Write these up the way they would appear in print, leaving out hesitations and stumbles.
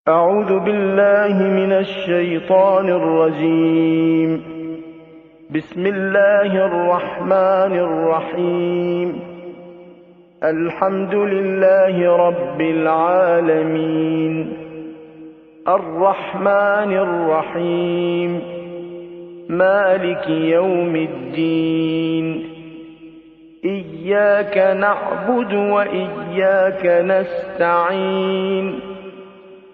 أعوذ بالله من الشيطان الرجيم. بسم الله الرحمن الرحيم. الحمد لله رب العالمين الرحمن الرحيم مالك يوم الدين إياك نعبد وإياك نستعين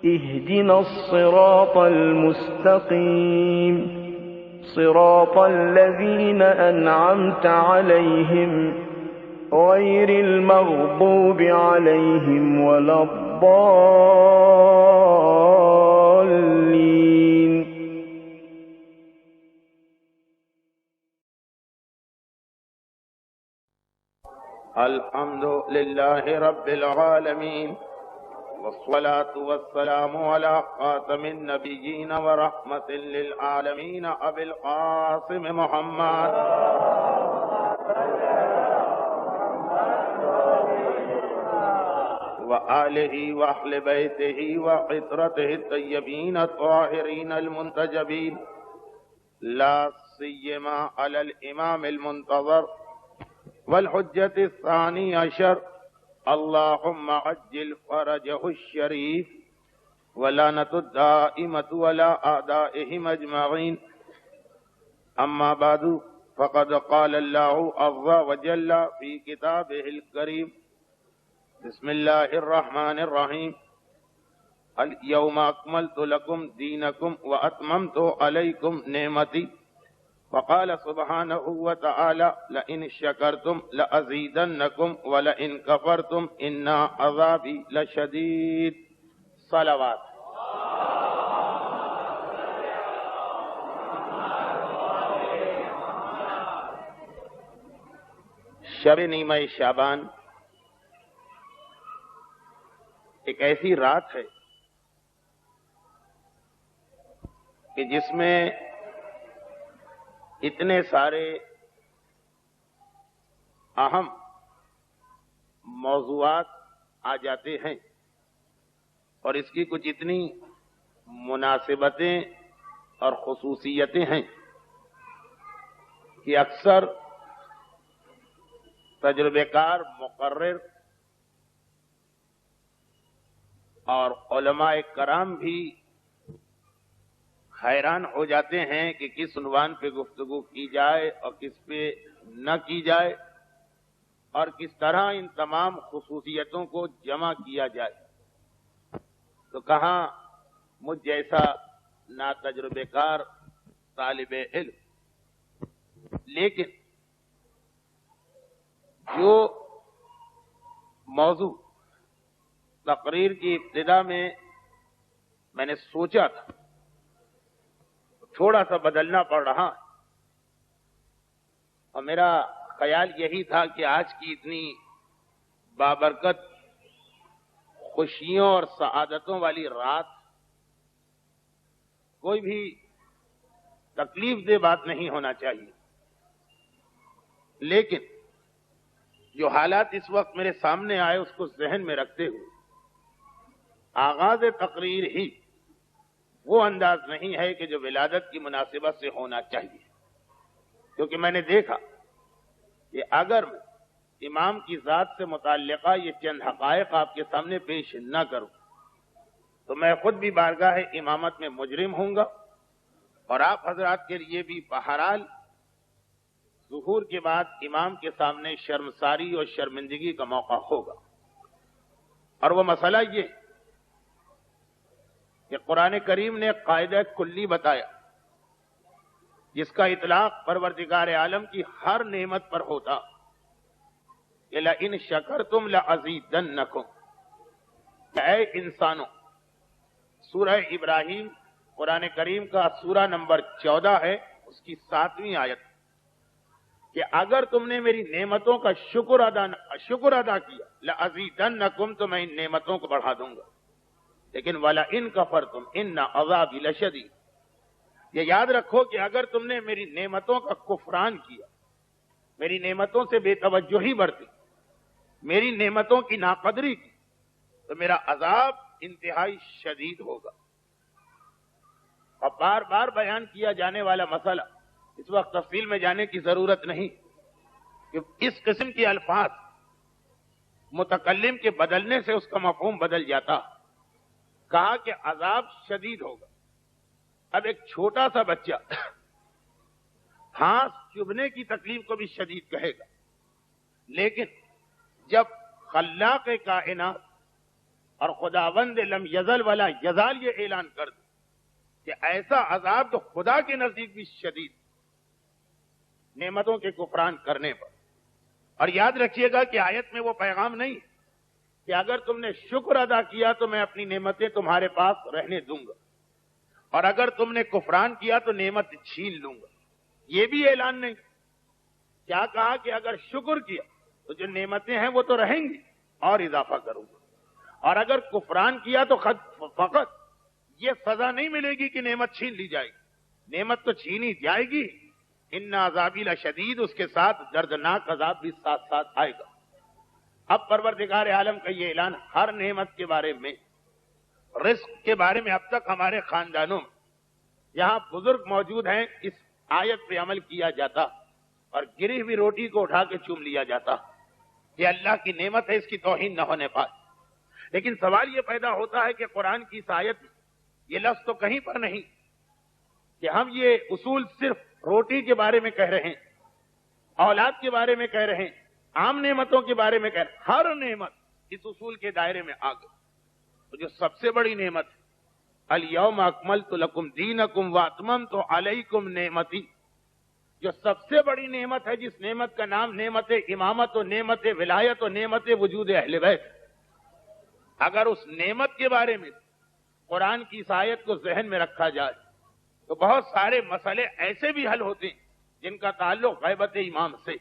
اهدنا الصراط المستقيم صراط الذين أنعمت عليهم غير المغضوب عليهم ولا الضالين. الحمد لله رب العالمين والصلاة والسلام على خاتم النبيين ورحمة للعالمين أبي القاسم محمد وآله وأهل بيته وعطرته الطيبين الطاهرين المنتجبين لا سيما على الإمام المنتظر والحجة الثاني عشر اللهم عجل فرجه الشريف ولعنة الدائمة ولا أعدائهم أجمعين. أما بعد فقد قال الله عز وجل في كتابه الكريم بسم الله الرحمن الرحيم اليوم أكملت لكم دينكم وأتممت عليكم نعمتي. وقال سبحانه وتعالى لئن شكرتم لأزيدنكم ولئن كفرتم إن عذابي لشديد. صلوات. شب نیمہ شعبان ایک ایسی رات ہے کہ جس میں اتنے سارے اہم موضوعات آ جاتے ہیں اور اس کی کچھ اتنی مناسبتیں اور خصوصیتیں ہیں کہ اکثر تجربہ کار مقرر اور علماء کرام بھی حیران ہو جاتے ہیں کہ کس عنوان پہ گفتگو کی جائے اور کس پہ نہ کی جائے اور کس طرح ان تمام خصوصیتوں کو جمع کیا جائے. تو کہاں مجھ جیسا ناتجربہ کار طالب علم، لیکن جو موضوع تقریر کی ابتدا میں نے سوچا تھا تھوڑا سا بدلنا پڑ رہا، اور میرا خیال یہی تھا کہ آج کی اتنی بابرکت خوشیوں اور سعادتوں والی رات کوئی بھی تکلیف دہ بات نہیں ہونا چاہیے. لیکن جو حالات اس وقت میرے سامنے آئے اس کو ذہن میں رکھتے ہوئے آغاز تقریر ہی وہ انداز نہیں ہے کہ جو ولادت کی مناسبت سے ہونا چاہیے، کیونکہ میں نے دیکھا کہ اگر امام کی ذات سے متعلقہ یہ چند حقائق آپ کے سامنے پیش نہ کروں تو میں خود بھی بارگاہ امامت میں مجرم ہوں گا اور آپ حضرات کے لیے بھی بہرحال ظہور کے بعد امام کے سامنے شرمساری اور شرمندگی کا موقع ہوگا. اور وہ مسئلہ یہ کہ قرآن کریم نے قاعدہ کلی بتایا جس کا اطلاق پروردگار عالم کی ہر نعمت پر ہوتا کہ لَإِن شَكَرْتُمْ لَأَزِيدَنَّكُمْ. اے انسانوں، سورہ ابراہیم قرآن کریم کا سورہ نمبر 14 ہے، اس کی 7ویں آیت کہ اگر تم نے میری نعمتوں کا شکر ادا کیا لَأَزِيدَنَّكُمْ تو میں ان نعمتوں کو بڑھا دوں گا. لیکن وَلَئِن كَفَرْتُمْ إِنَّ عَذَابِي لَشَدِيدٌ. یہ یاد رکھو کہ اگر تم نے میری نعمتوں کا کفران کیا، میری نعمتوں سے بے توجہی برتی، میری نعمتوں کی ناقدری کی، تو میرا عذاب انتہائی شدید ہوگا. اور بار بار بیان کیا جانے والا مسئلہ اس وقت تفصیل میں جانے کی ضرورت نہیں کہ اس قسم کے الفاظ متکلم کے بدلنے سے اس کا مفہوم بدل جاتا. کہا کہ عذاب شدید ہوگا. اب ایک چھوٹا سا بچہ ہاتھ چبھنے کی تکلیف کو بھی شدید کہے گا، لیکن جب خلاق کائنات اور خداوند لم یزل ولا یزال یہ اعلان کر دے کہ ایسا عذاب تو خدا کے نزدیک بھی شدید نعمتوں کے کفران کرنے پر. اور یاد رکھیے گا کہ آیت میں وہ پیغام نہیں کہ اگر تم نے شکر ادا کیا تو میں اپنی نعمتیں تمہارے پاس رہنے دوں گا، اور اگر تم نے کفران کیا تو نعمت چھین لوں گا. یہ بھی اعلان نہیں. کیا کہا کہ اگر شکر کیا تو جو نعمتیں ہیں وہ تو رہیں گی اور اضافہ کروں گا، اور اگر کفران کیا تو فقط یہ سزا نہیں ملے گی کہ نعمت چھین لی جائے گی، نعمت تو چھینی جائے گی. ان عذابی لشدید، اس کے ساتھ دردناک عذاب بھی ساتھ ساتھ آئے گا. اب پروردگار عالم کا یہ اعلان ہر نعمت کے بارے میں، رزق کے بارے میں اب تک ہمارے خاندانوں میں یہاں بزرگ موجود ہیں، اس آیت پہ عمل کیا جاتا اور گری ہوئی روٹی کو اٹھا کے چوم لیا جاتا. یہ اللہ کی نعمت ہے، اس کی توہین نہ ہونے پائے. لیکن سوال یہ پیدا ہوتا ہے کہ قرآن کی اس آیت میں یہ لفظ تو کہیں پر نہیں کہ ہم یہ اصول صرف روٹی کے بارے میں کہہ رہے ہیں، اولاد کے بارے میں کہہ رہے ہیں، عام نعمتوں کے بارے میں کہہ رہے ہیں. ہر نعمت اس اصول کے دائرے میں آ گئی. تو جو سب سے بڑی نعمت ہے، الیوم اکملت لکم دینکم واتممت علیکم نعمتی، جو سب سے بڑی نعمت ہے، جس نعمت کا نام نعمت امامت و نعمت ولایت و نعمت وجود اہل بیت. اگر اس نعمت کے بارے میں قرآن کی اس آیت کو ذہن میں رکھا جائے تو بہت سارے مسئلے ایسے بھی حل ہوتے ہیں جن کا تعلق غیبت امام سے.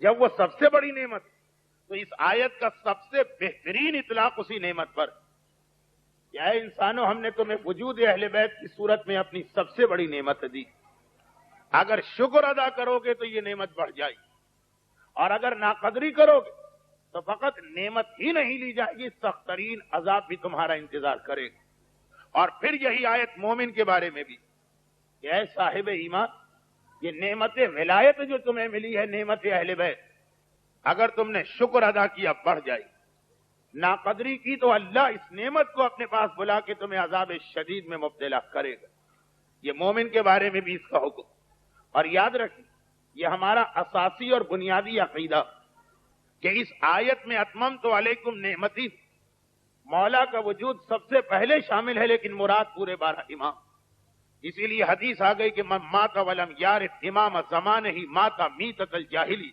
جب وہ سب سے بڑی نعمت تو اس آیت کا سب سے بہترین اطلاق اسی نعمت پر کہ اے انسانوں، ہم نے تمہیں وجود اہل بیت کی صورت میں اپنی سب سے بڑی نعمت دی. اگر شکر ادا کرو گے تو یہ نعمت بڑھ جائے گی، اور اگر ناقدری کرو گے تو فقط نعمت ہی نہیں لی جائے گی، سخت ترین عذاب بھی تمہارا انتظار کرے گا. اور پھر یہی آیت مومن کے بارے میں بھی کہ اے صاحب ایمان، یہ نعمت ولایت جو تمہیں ملی ہے، نعمت اہل بیت، اگر تم نے شکر ادا کیا بڑھ جائے گی، ناقدری کی تو اللہ اس نعمت کو اپنے پاس بلا کے تمہیں عذاب شدید میں مبتلا کرے گا. یہ مومن کے بارے میں بھی اس کا حکم. اور یاد رکھیں، یہ ہمارا اساسی اور بنیادی عقیدہ کہ اس آیت میں اتممت علیکم نعمتی، مولا کا وجود سب سے پہلے شامل ہے، لیکن مراد پورے 12 امام. اسی لیے حدیث آ گئی کہ من مات ولم یعرف امام زمانہ ہی مات میتۃ الجاہلی،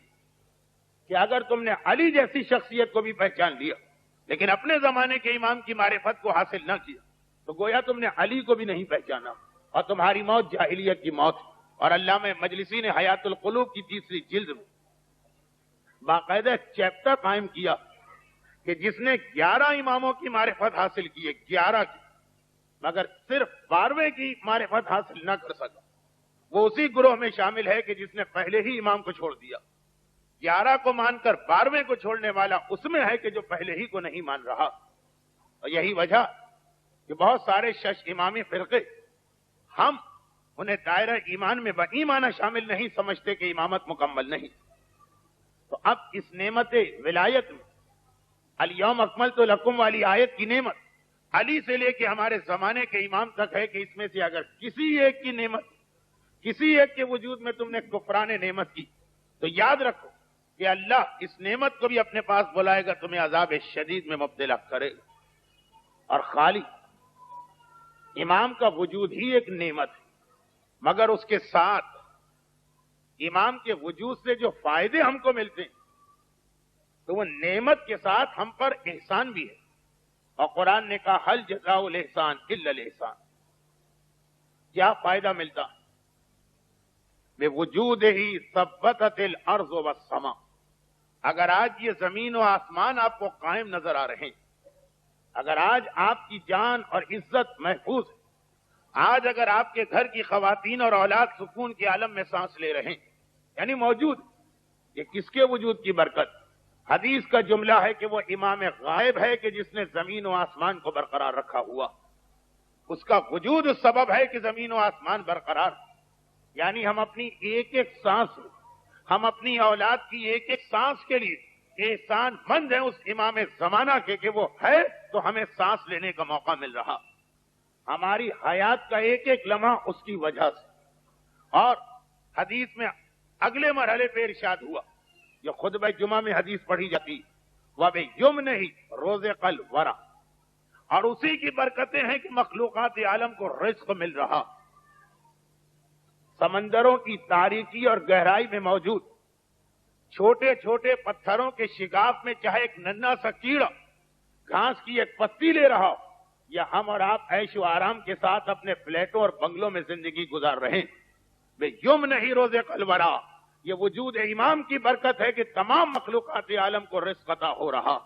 کہ اگر تم نے علی جیسی شخصیت کو بھی پہچان لیا لیکن اپنے زمانے کے امام کی معرفت کو حاصل نہ کیا تو گویا تم نے علی کو بھی نہیں پہچانا، اور تمہاری موت جاہلیت کی موت. اور علامہ مجلسی نے حیات القلوب کی 3 جلد میں باقاعدہ چیپٹر قائم کیا کہ جس نے 11 اماموں کی معرفت حاصل کی ہے، 11 کی، مگر صرف 12ویں کی معرفت حاصل نہ کر سکا، وہ اسی گروہ میں شامل ہے کہ جس نے پہلے ہی امام کو چھوڑ دیا. 11 کو مان کر 12ویں کو چھوڑنے والا اس میں ہے کہ جو پہلے ہی کو نہیں مان رہا. اور یہی وجہ کہ بہت سارے شش امامی فرقے ہم انہیں دائرہ ایمان میں بایمانہ شامل نہیں سمجھتے کہ امامت مکمل نہیں. تو اب اس نعمت ولایت میں الیوم اکملت لکم والی آیت کی نعمت علی سے لے کے ہمارے زمانے کے امام تک ہے کہ اس میں سے اگر کسی ایک کی نعمت، کسی ایک کے وجود میں تم نے کفران نعمت کی تو یاد رکھو کہ اللہ اس نعمت کو بھی اپنے پاس بلائے گا، تمہیں عذاب شدید میں مبتلا کرے گا. اور خالی امام کا وجود ہی ایک نعمت ہے، مگر اس کے ساتھ امام کے وجود سے جو فائدے ہم کو ملتے ہیں تو وہ نعمت کے ساتھ ہم پر احسان بھی ہے. اور قرآن نے کہا حل جزاء الاحسان الا الاحسان. کیا فائدہ ملتا؟ بے وجود ہی ثبتت الارض والسماء. اگر آج یہ زمین و آسمان آپ کو قائم نظر آ رہے ہیں، اگر آج آپ کی جان اور عزت محفوظ ہے، آج اگر آپ کے گھر کی خواتین اور اولاد سکون کے عالم میں سانس لے رہے ہیں، یعنی موجود، یہ کس کے وجود کی برکت؟ حدیث کا جملہ ہے کہ وہ امام غائب ہے کہ جس نے زمین و آسمان کو برقرار رکھا ہوا. اس کا وجود سبب ہے کہ زمین و آسمان برقرار. یعنی ہم اپنی ایک ایک سانس، ہم اپنی اولاد کی ایک ایک سانس کے لیے احسان مند ہیں اس امام زمانہ کے کہ وہ ہے تو ہمیں سانس لینے کا موقع مل رہا. ہماری حیات کا ایک ایک لمحہ اس کی وجہ سے. اور حدیث میں اگلے مرحلے پہ ارشاد ہوا، جو خطبہ جمعہ میں حدیث پڑھی جاتی، وَبِيُمْنِهِ رُزِقَ الْوَرَىٰ، اور اسی کی برکتیں ہیں کہ مخلوقات عالم کو رزق مل رہا. سمندروں کی تاریکی اور گہرائی میں موجود چھوٹے چھوٹے پتھروں کے شگاف میں چاہے ایک ننھا سا کیڑا گھاس کی ایک پتی لے رہا ہو، یا ہم اور آپ عیش و آرام کے ساتھ اپنے فلیٹوں اور بنگلوں میں زندگی گزار رہے ہیں، وَبِيُمْنِهِ رُزِقَ الْوَرَىٰ، یہ وجود امام کی برکت ہے کہ تمام مخلوقات عالم کو رزق عطا ہو رہا.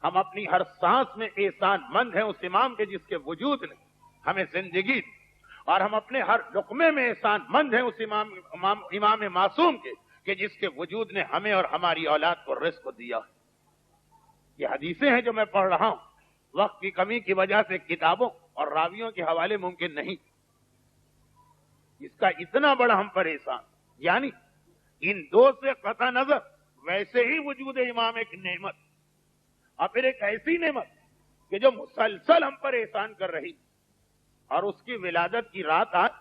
ہم اپنی ہر سانس میں احسان مند ہیں اس امام کے جس کے وجود نے ہمیں زندگی دی، اور ہم اپنے ہر لقمے میں احسان مند ہیں اس امام معصوم کے کہ جس کے وجود نے ہمیں اور ہماری اولاد کو رزق دیا. یہ حدیثیں ہیں جو میں پڑھ رہا ہوں. وقت کی کمی کی وجہ سے کتابوں اور راویوں کے حوالے ممکن نہیں. اس کا اتنا بڑا ہم پر احسان، یعنی ان دو سے قطع نظر ویسے ہی وجود امام ایک نعمت، اور پھر ایک ایسی نعمت کہ جو مسلسل ہم پر احسان کر رہی. اور اس کی ولادت کی رات آج،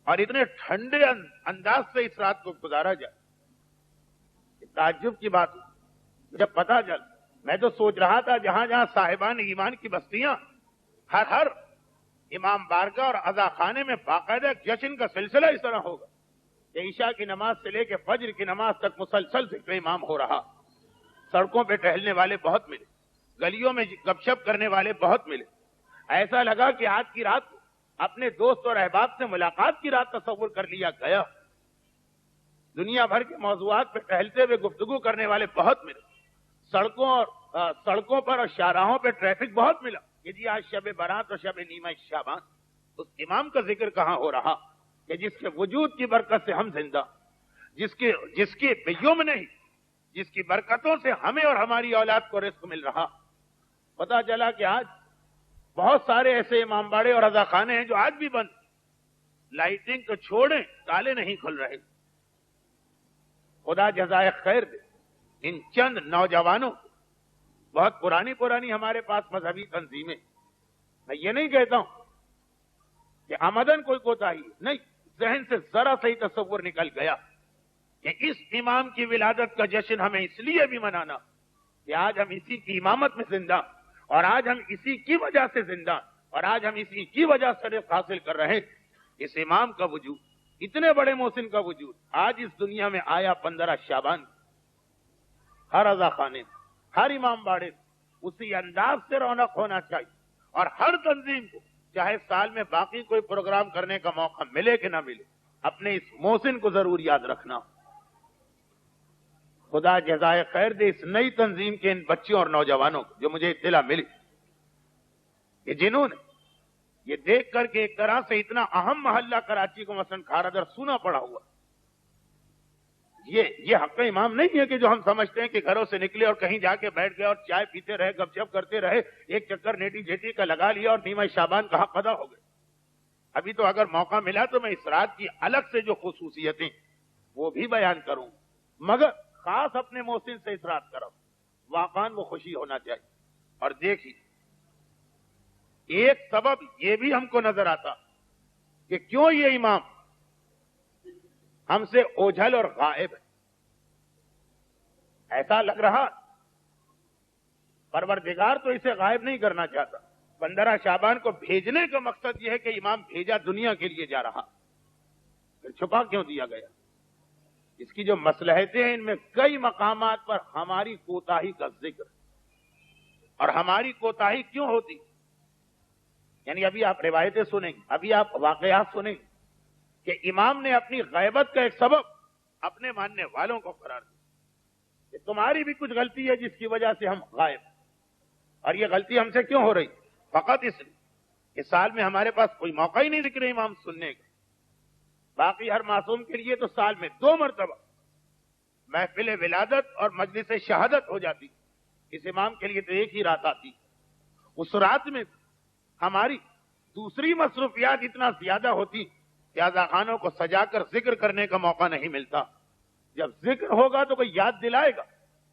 اور اتنے ٹھنڈے انداز سے اس رات کو گزارا جائے، تعجب کی بات. جب پتہ چل، میں تو سوچ رہا تھا جہاں جہاں صاحبان ایمان کی بستیاں، ہر امام بارگاہ اور عزا خانے میں باقاعدہ جشن کا سلسلہ اس طرح ہوگا کہ عشاء کی نماز سے لے کے فجر کی نماز تک مسلسل ذکر امام ہو رہا. سڑکوں پہ ٹہلنے والے بہت ملے، گلیوں میں گپ شپ کرنے والے بہت ملے. ایسا لگا کہ آج کی رات اپنے دوست اور احباب سے ملاقات کی رات تصور کر لیا گیا. دنیا بھر کے موضوعات پہ ٹہلتے ہوئے گفتگو کرنے والے بہت ملے. سڑکوں پر اور شاہراہوں پہ ٹریفک بہت ملا کہ جی آج شب برات اور شب نیمہ شعبان. اس امام کا ذکر کہاں ہو رہا کہ جس کے وجود کی برکت سے ہم زندہ، جس کی بیوم نہیں، جس کی برکتوں سے ہمیں اور ہماری اولاد کو رزق مل رہا. پتا چلا کہ آج بہت سارے ایسے امام باڑے اور عزا خانے ہیں جو آج بھی بند. لائٹنگ تو چھوڑیں، تالے نہیں کھل رہے. خدا جزائے خیر دے ان چند نوجوانوں، بہت پرانی ہمارے پاس مذہبی تنظیمیں. میں یہ نہیں کہتا ہوں کہ آمدن کوئی کوتاہی نہیں، ذہن سے ذرا صحیح تصور نکل گیا کہ اس امام کی ولادت کا جشن ہمیں اس لیے بھی منانا کہ آج ہم اسی کی امامت میں زندہ، اور آج ہم اسی کی وجہ سے زندہ، اور آج ہم اسی کی وجہ سے رزق حاصل کر رہے ہیں. اس امام کا وجود، اتنے بڑے محسن کا وجود آج اس دنیا میں آیا 15 شعبان. ہر عزا خانے، ہر امام باڑے اسی انداز سے رونق ہونا چاہیے. اور ہر تنظیم کو چاہے سال میں باقی کوئی پروگرام کرنے کا موقع ملے کہ نہ ملے، اپنے اس محسن کو ضرور یاد رکھنا. خدا جزائے خیر دے اس نئی تنظیم کے ان بچوں اور نوجوانوں کو جو مجھے اطلاع ملی کہ جنہوں نے یہ دیکھ کر کے ایک طرح سے اتنا اہم محلہ کراچی کو مثلا کھارادر سونا پڑا ہوا، یہ حق امام نہیں ہے کہ جو ہم سمجھتے ہیں کہ گھروں سے نکلے اور کہیں جا کے بیٹھ گئے اور چائے پیتے رہے، گپ شپ کرتے رہے، ایک چکر نیٹی جھیٹی کا لگا لیا اور نیمہ شعبان کا حق ادا ہو گئے. ابھی تو اگر موقع ملا تو میں اس رات کی الگ سے جو خصوصیتیں وہ بھی بیان کروں، مگر خاص اپنے محسن سے اس رات کرو، واقعاً وہ خوشی ہونا چاہیے. اور دیکھیے ایک سبب یہ بھی ہم کو نظر آتا کہ کیوں یہ امام ہم سے اوجھل اور غائب ہے. ایسا لگ رہا پروردگار تو اسے غائب نہیں کرنا چاہتا. 15 شعبان کو بھیجنے کا مقصد یہ ہے کہ امام بھیجا دنیا کے لیے جا رہا، پھر چھپا کیوں دیا گیا؟ اس کی جو مصلحتیں ہیں ان میں کئی مقامات پر ہماری کوتاہی کا ذکر. اور ہماری کوتاہی کیوں ہوتی؟ یعنی ابھی آپ روایتیں سنیں گے، ابھی آپ واقعات سنیں گے کہ امام نے اپنی غیبت کا ایک سبب اپنے ماننے والوں کو قرار دیا کہ تمہاری بھی کچھ غلطی ہے جس کی وجہ سے ہم غائب. اور یہ غلطی ہم سے کیوں ہو رہی؟ فقط اس لیے کہ سال میں ہمارے پاس کوئی موقع ہی نہیں دکھ رہے امام سننے کا. باقی ہر معصوم کے لیے تو سال میں 2 مرتبہ محفل ولادت اور مجلس شہادت ہو جاتی. اس امام کے لیے تو ایک ہی رات آتی. اس رات میں ہماری دوسری مصروفیات اتنا زیادہ ہوتی کہ عزاخانوں کو سجا کر ذکر کرنے کا موقع نہیں ملتا. جب ذکر ہوگا تو کوئی یاد دلائے گا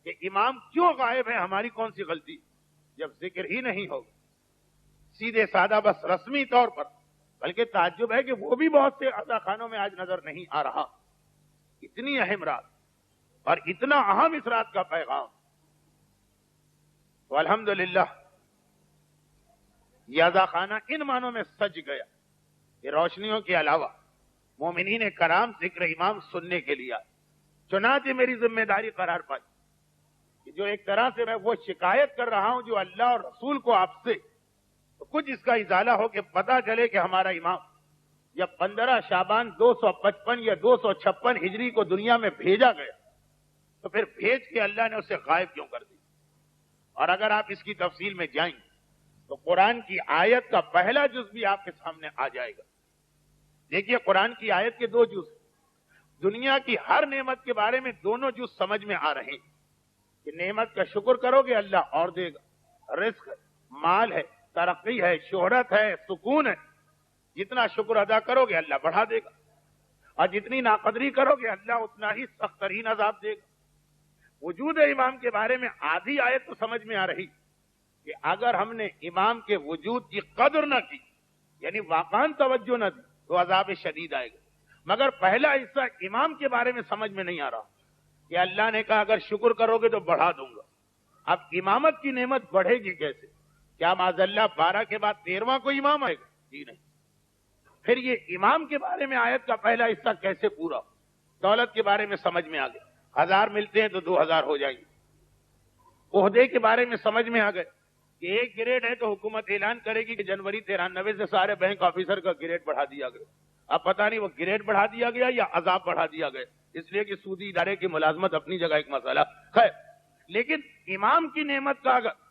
کہ امام کیوں غائب ہے, ہماری کون سی غلطی. جب ذکر ہی نہیں ہوگا, سیدھے سادہ بس رسمی طور پر, بلکہ تعجب ہے کہ وہ بھی بہت سے عزاخانوں میں آج نظر نہیں آ رہا. اتنی اہم رات اور اتنا اہم اس رات کا پیغام. تو الحمدللہ یہ عزاخانہ ان معنوں میں سج گیا کہ روشنیوں کے علاوہ مومنین کرام ذکر امام سننے کے لیے. چنانچہ میری ذمہ داری قرار پائی کہ جو ایک طرح سے میں وہ شکایت کر رہا ہوں جو اللہ اور رسول کو آپ سے, تو کچھ اس کا ازالہ ہو کہ پتا چلے کہ ہمارا امام جب 15 شعبان 255 یا 256 ہجری کو دنیا میں بھیجا گیا تو پھر بھیج کے اللہ نے اسے غائب کیوں کر دی. اور اگر آپ اس کی تفصیل میں جائیں تو قرآن کی آیت کا پہلا جز بھی آپ کے سامنے آ جائے گا. دیکھیے قرآن کی آیت کے 2 جز, دنیا کی ہر نعمت کے بارے میں دونوں جز سمجھ میں آ رہے ہیں کہ نعمت کا شکر کرو گے اللہ اور دے گا. رزق ہے, مال ہے, ترقی ہے, شہرت ہے, سکون ہے. جتنا شکر ادا کرو گے اللہ بڑھا دے گا, اور جتنی ناقدری کرو گے اللہ اتنا ہی سخت ترین عذاب دے گا. وجود امام کے بارے میں آدھی آیت تو سمجھ میں آ رہی کہ اگر ہم نے امام کے وجود کی قدر نہ کی, یعنی واقعاً توجہ نہ دی, تو عذاب شدید آئے گا. مگر پہلا حصہ امام کے بارے میں سمجھ میں نہیں آ رہا کہ اللہ نے کہا اگر شکر کرو گے تو بڑھا دوں گا. اب امامت کی نعمت بڑھے گی کیسے؟ کیا معاذ اللہ 12 کے بعد 13واں کوئی امام آئے گا؟ جی نہیں. پھر یہ امام کے بارے میں آیت کا پہلا حصہ کیسے پورا؟ دولت کے بارے میں سمجھ میں آ گیا, 1000 ملتے ہیں تو 2000 ہو جائیں گے. عہدے کے بارے میں سمجھ میں آ گئے کہ ایک گریڈ ہے تو حکومت اعلان کرے گی کہ جنوری 93 سے سارے بینک آفیسر کا گریڈ بڑھا دیا گیا. اب پتہ نہیں وہ گریڈ بڑھا دیا گیا یا عذاب بڑھا دیا گیا, اس لیے کہ سودی ادارے کی ملازمت اپنی جگہ ایک مسئلہ. خیر, لیکن امام کی نعمت کا اگر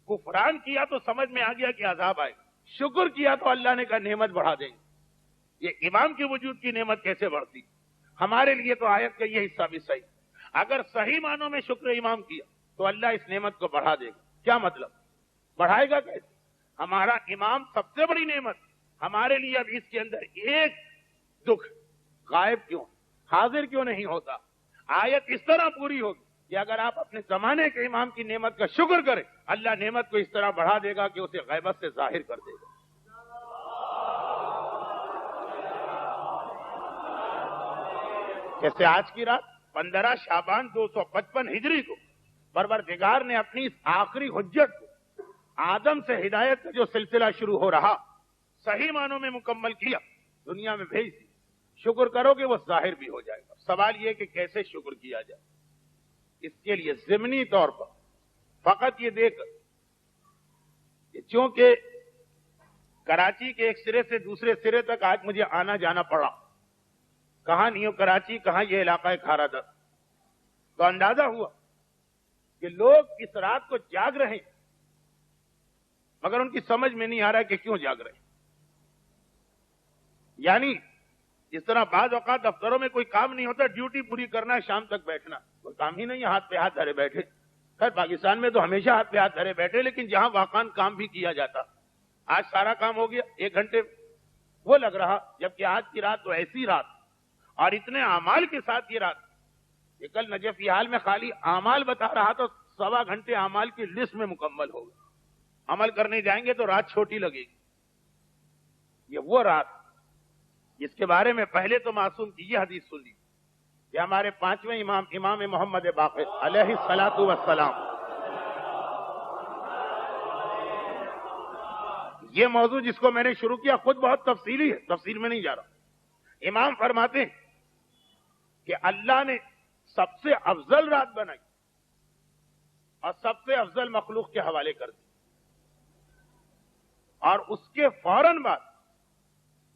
کفران کیا تو سمجھ میں آ گیا کہ عذاب آئے گا, شکر کیا تو اللہ نے کہا نعمت بڑھا دیں گے. یہ امام کے وجود کی نعمت کیسے بڑھتی؟ ہمارے لیے تو آیت کا یہ حصہ بھی صحیح. اگر صحیح معنوں میں شکر امام کیا تو اللہ اس نعمت کو بڑھا دے گا. کیا مطلب؟ بڑھائے گا کیسے؟ ہمارا امام سب سے بڑی نعمت, ہمارے لیے اب اس کے اندر ایک دکھ غائب کیوں, حاضر کیوں نہیں ہوتا؟ آیت اس طرح پوری ہوگی کہ اگر آپ اپنے زمانے کے امام کی نعمت کا شکر کریں, اللہ نعمت کو اس طرح بڑھا دے گا کہ اسے غیبت سے ظاہر کر دے گا. جیسے آج کی رات 15 شعبان 255 ہجری کو پروردگار نے اپنی اس آخری حجت کو, آدم سے ہدایت کا جو سلسلہ شروع ہو رہا, صحیح معنوں میں مکمل کیا, دنیا میں بھیج دی. شکر کرو گے وہ ظاہر بھی ہو جائے گا. سوال یہ کہ کیسے شکر کیا جائے؟ اس کے لیے ضمنی طور پر فقط یہ دیکھ کہ چونکہ کراچی کے ایک سرے سے دوسرے سرے تک آج مجھے آنا جانا پڑا, کہاں نیو کراچی, کہاں یہ علاقہ ہے کھارا در, تو اندازہ ہوا کہ لوگ اس رات کو جاگ رہے ہیں مگر ان کی سمجھ میں نہیں آ رہا کہ کیوں جاگ رہے ہیں. یعنی جس طرح بعض اوقات دفتروں میں کوئی کام نہیں ہوتا, ڈیوٹی پوری کرنا ہے, شام تک بیٹھنا, کوئی کام ہی نہیں, ہاتھ پہ ہاتھ دھرے بیٹھے. خیر پاکستان میں تو ہمیشہ ہاتھ پہ ہاتھ دھرے بیٹھے, لیکن جہاں واقعاً کام بھی کیا جاتا, آج سارا کام ہو گیا 1 گھنٹے وہ لگ رہا. جبکہ آج کی رات تو ایسی رات اور اتنے اعمال کے ساتھ یہ رات کہ کل نجف حال میں خالی اعمال بتا رہا تو 1.25 گھنٹے اعمال کی لسٹ میں مکمل ہوگا. عمل کرنے جائیں گے تو رات چھوٹی لگے گی. یہ وہ رات جس کے بارے میں پہلے تو معصوم کی یہ حدیث سن لی کہ ہمارے 5ویں امام, امام محمد باقر علیہ الصلوۃ والسلام, یہ موضوع جس کو میں نے شروع کیا خود بہت تفصیلی ہے, تفصیل میں نہیں جا رہا. امام فرماتے ہیں کہ اللہ نے سب سے افضل رات بنائی اور سب سے افضل مخلوق کے حوالے کر دی, اور اس کے فوراً بعد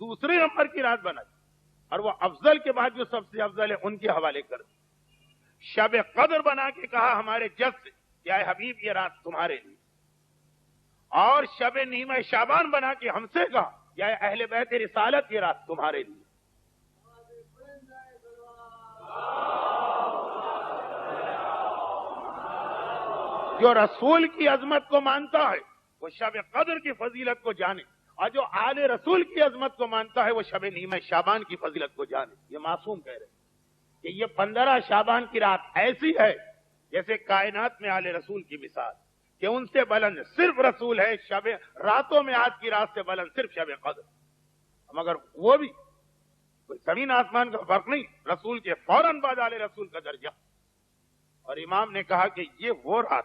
دوسرے نمبر کی رات بنائی اور وہ افضل کے بعد جو سب سے افضل ہے ان کے حوالے کر دی. شب قدر بنا کے کہا ہمارے جج سے کہ اے حبیب یہ رات تمہارے لیے, اور شب نیمہ شعبان بنا کے ہم سے کہا کہ اے اہل بیت رسالت یہ رات تمہارے لیے. جو رسول کی عظمت کو مانتا ہے وہ شب قدر کی فضیلت کو جانے، اور جو آل رسول کی عظمت کو مانتا ہے وہ شب نیمہ شعبان کی فضیلت کو جانے۔ یہ معصوم کہہ رہے ہیں کہ یہ 15 شعبان کی رات ایسی ہے جیسے کائنات میں آل رسول کی مثال، کہ ان سے بلند صرف رسول ہے، شب راتوں میں آج کی رات سے بلند صرف شب قدر، مگر وہ بھی کوئی زمین آسمان کا فرق نہیں، رسول کے فوراً بعد آل رسول کا درجہ۔ اور امام نے کہا کہ یہ وہ رات،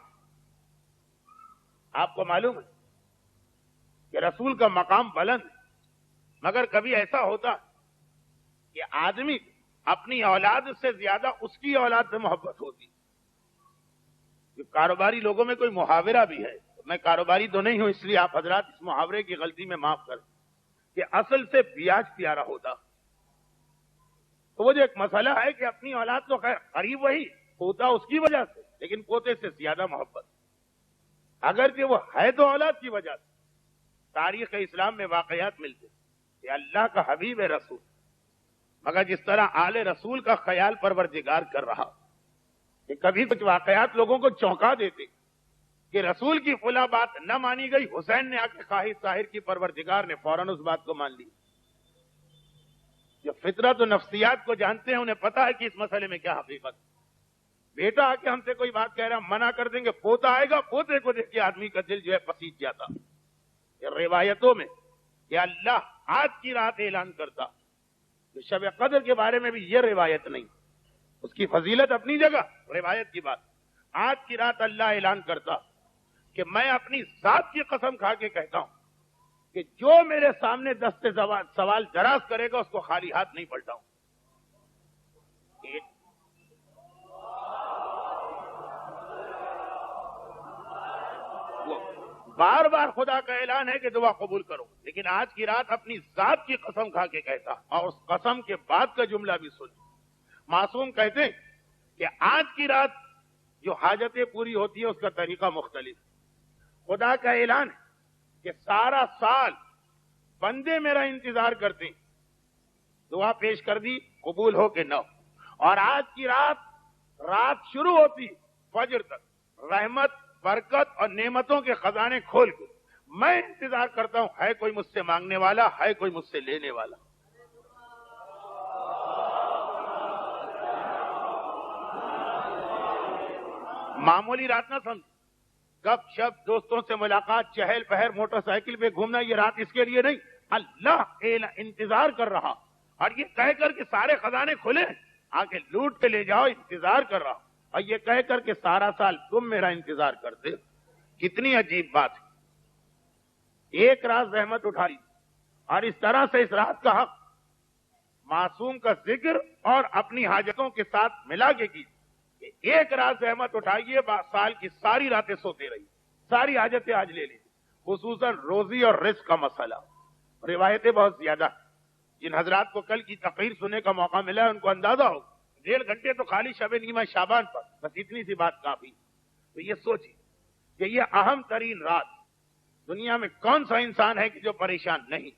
آپ کو معلوم ہے کہ رسول کا مقام بلند ہے، مگر کبھی ایسا ہوتا کہ آدمی اپنی اولاد سے زیادہ اس کی اولاد سے محبت ہوتی۔ کاروباری لوگوں میں کوئی محاورہ بھی ہے، میں کاروباری تو نہیں ہوں اس لیے آپ حضرات اس محاورے کی غلطی میں معاف کریں، کہ اصل سے بیاج پیارا ہوتا، تو وہ جو ایک مسئلہ ہے کہ اپنی اولاد تو خیر قریب وہی ہوتا اس کی وجہ سے، لیکن پوتے سے زیادہ محبت، اگرچہ وہ ہے تو اولاد کی وجہ سے۔ تاریخ اسلام میں واقعات ملتے کہ اللہ کا حبیب رسول، مگر جس طرح آل رسول کا خیال پروردگار کر رہا کہ کبھی کچھ واقعات لوگوں کو چونکا دیتے کہ رسول کی فلاں بات نہ مانی گئی، حسین نے آ کے خواہش ظاہر کی، پروردگار نے فوراً اس بات کو مان لی۔ جو فطرت و نفسیات کو جانتے ہیں انہیں پتا ہے کہ اس مسئلے میں کیا حقیقت۔ بیٹا آ کے ہم سے کوئی بات کہہ رہا منع کر دیں گے، پوتا آئے گا، پوتے کو دیکھ کے آدمی کا دل جو ہے پسیج جاتا۔ روایتوں میں کہ اللہ آج کی رات اعلان کرتا، شب قدر کے بارے میں بھی یہ روایت نہیں، اس کی فضیلت اپنی جگہ، روایت کی بات۔ آج کی رات اللہ اعلان کرتا کہ میں اپنی ذات کی قسم کھا کے کہتا ہوں کہ جو میرے سامنے دست سوال دراز کرے گا اس کو خالی ہاتھ نہیں پلٹاؤں۔ بار بار خدا کا اعلان ہے کہ دعا قبول کرو، لیکن آج کی رات اپنی ذات کی قسم کھا کے کہتا، اور اس قسم کے بعد کا جملہ بھی سن۔ معصوم کہتے ہیں کہ آج کی رات جو حاجتیں پوری ہوتی ہے اس کا طریقہ مختلف۔ خدا کا اعلان ہے کہ سارا سال بندے میرا انتظار کرتے، دعا پیش کر دی قبول ہو کہ نہ ہو، اور آج کی رات شروع ہوتی فجر تک رحمت، برکت اور نعمتوں کے خزانے کھول کے میں انتظار کرتا ہوں، ہے کوئی مجھ سے مانگنے والا، ہے کوئی مجھ سے لینے والا۔ معمولی رات نہ سمجھ، گپ شپ، دوستوں سے ملاقات، چہل پہل، موٹر سائیکل پہ گھومنا، یہ رات اس کے لیے نہیں، اللہ انتظار کر رہا، اور یہ کہہ کر کے سارے خزانے کھلے آگے لوٹ کے لے جاؤ، انتظار کر رہا، اور یہ کہہ کر کے سارا سال تم میرا انتظار کرتے۔ کتنی عجیب بات ہے، ایک رات زحمت اٹھائی، اور اس طرح سے اس رات کا حق معصوم کا ذکر اور اپنی حاجتوں کے ساتھ ملا کے کی کہ ایک رات زحمت اٹھائیے، سال کی ساری راتیں سوتے رہی، ساری حاجتیں آج لے لی، خصوصاً روزی اور رزق کا مسئلہ۔ روایتیں بہت زیادہ، جن حضرات کو کل کی تقریر سننے کا موقع ملا ہے ان کو اندازہ ہو 1.5 گھنٹے تو خالی شب نیمہ شعبان پر، بس اتنی سی بات کافی۔ تو یہ سوچیے کہ یہ اہم ترین رات، دنیا میں کون سا انسان ہے کہ جو پریشان نہیں؟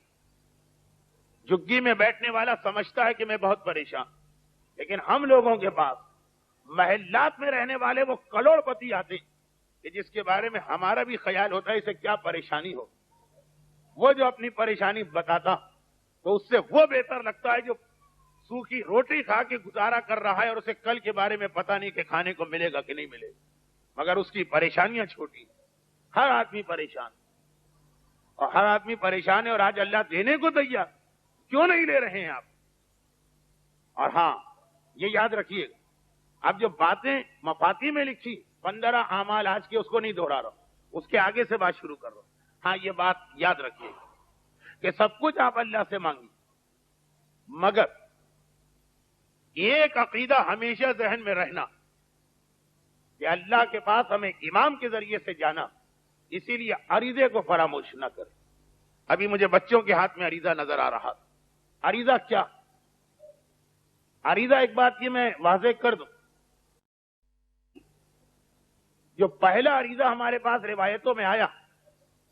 جھگی میں بیٹھنے والا سمجھتا ہے کہ میں بہت پریشان، لیکن ہم لوگوں کے پاس محلات میں رہنے والے وہ کروڑ پتی آتے ہیں کہ جس کے بارے میں ہمارا بھی خیال ہوتا ہے اسے کیا پریشانی ہو، وہ جو اپنی پریشانی بتاتا تو اس سے وہ بہتر لگتا ہے جو سوکھی روٹی کھا کے گزارا کر رہا ہے اور اسے کل کے بارے میں پتہ نہیں کہ کھانے کو ملے گا کہ نہیں ملے گا، مگر اس کی پریشانیاں چھوٹی۔ ہر آدمی پریشان، اور ہر آدمی پریشان ہے، اور آج اللہ دینے کو تیار، کیوں نہیں لے رہے ہیں آپ؟ اور ہاں یہ یاد رکھیے گا، اب جو باتیں مفاتی میں لکھی 15 اعمال آج کے، اس کو نہیں دہرا رہا ہوں، اس کے آگے سے بات شروع کر رہا ہوں۔ ہاں یہ بات یاد رکھیے گا کہ سب کچھ آپ اللہ سے مانگیے، مگر ایک عقیدہ ہمیشہ ذہن میں رہنا کہ اللہ کے پاس ہمیں امام کے ذریعے سے جانا، اسی لیے عریضے کو فراموش نہ کریں۔ ابھی مجھے بچوں کے ہاتھ میں عریضہ نظر آ رہا، عریضہ کیا؟ عریضہ ایک بات یہ میں واضح کر دوں، جو پہلا عریضہ ہمارے پاس روایتوں میں آیا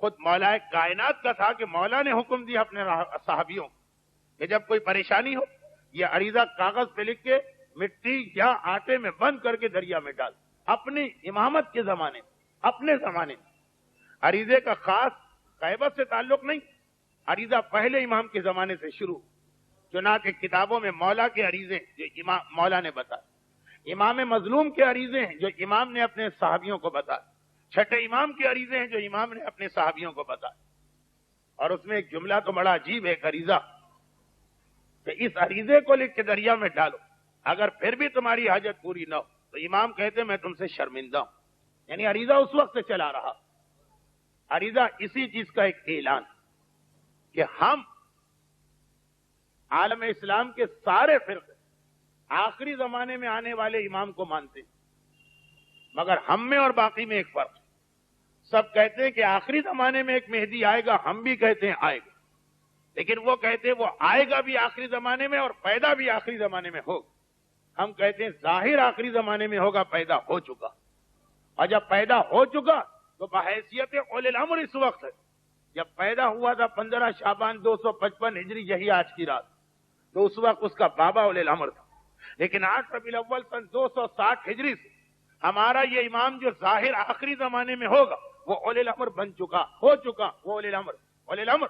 خود مولا کائنات کا تھا کہ مولا نے حکم دیا اپنے صحابیوں کہ جب کوئی پریشانی ہو یہ عریضہ کاغذ پہ لکھ کے مٹی یا آٹے میں بند کر کے دریا میں ڈال۔ اپنی امامت کے زمانے اپنے زمانے میں عریضے کا خاص غیبت سے تعلق نہیں، عریضہ پہلے امام کے زمانے سے شروع، چنانچہ کتابوں میں مولا کے عریضے جو امام مولا نے بتایا، امام مظلوم کے عریضے ہیں جو امام نے اپنے صحابیوں کو بتایا، چھٹے امام کے عریضے ہیں جو امام نے اپنے صحابیوں کو بتایا۔ اور اس میں ایک جملہ تو بڑا عجیب ہے، ایک عریضہ کہ اس عریضے کو لکھ کے دریا میں ڈالو، اگر پھر بھی تمہاری حاجت پوری نہ ہو تو امام کہتے میں تم سے شرمندہ ہوں۔ یعنی عریضہ اس وقت سے چلا رہا، عریضہ اسی چیز کا ایک اعلان کہ ہم عالم اسلام کے سارے فرقے آخری زمانے میں آنے والے امام کو مانتے ہیں، مگر ہم میں اور باقی میں ایک فرق ہے۔ سب کہتے ہیں کہ آخری زمانے میں ایک مہدی آئے گا، ہم بھی کہتے ہیں آئے گا، لیکن وہ کہتے ہیں وہ آئے گا بھی آخری زمانے میں اور پیدا بھی آخری زمانے میں ہوگا۔ ہم کہتے ہیں ظاہر آخری زمانے میں ہوگا، پیدا ہو چکا، اور جب پیدا ہو چکا تو بحیثیت اولی الامر اس وقت ہے۔ جب پیدا ہوا تھا 15 شعبان 255 ہجری، یہی آج کی رات، تو اس وقت اس کا بابا اولی الامر تھا، لیکن آج ربیع الاول سن 260 ہجری سے ہمارا یہ امام جو ظاہر آخری زمانے میں ہوگا وہ اولی الامر بن چکا، ہو چکا، وہ اولی الامر۔ اولی الامر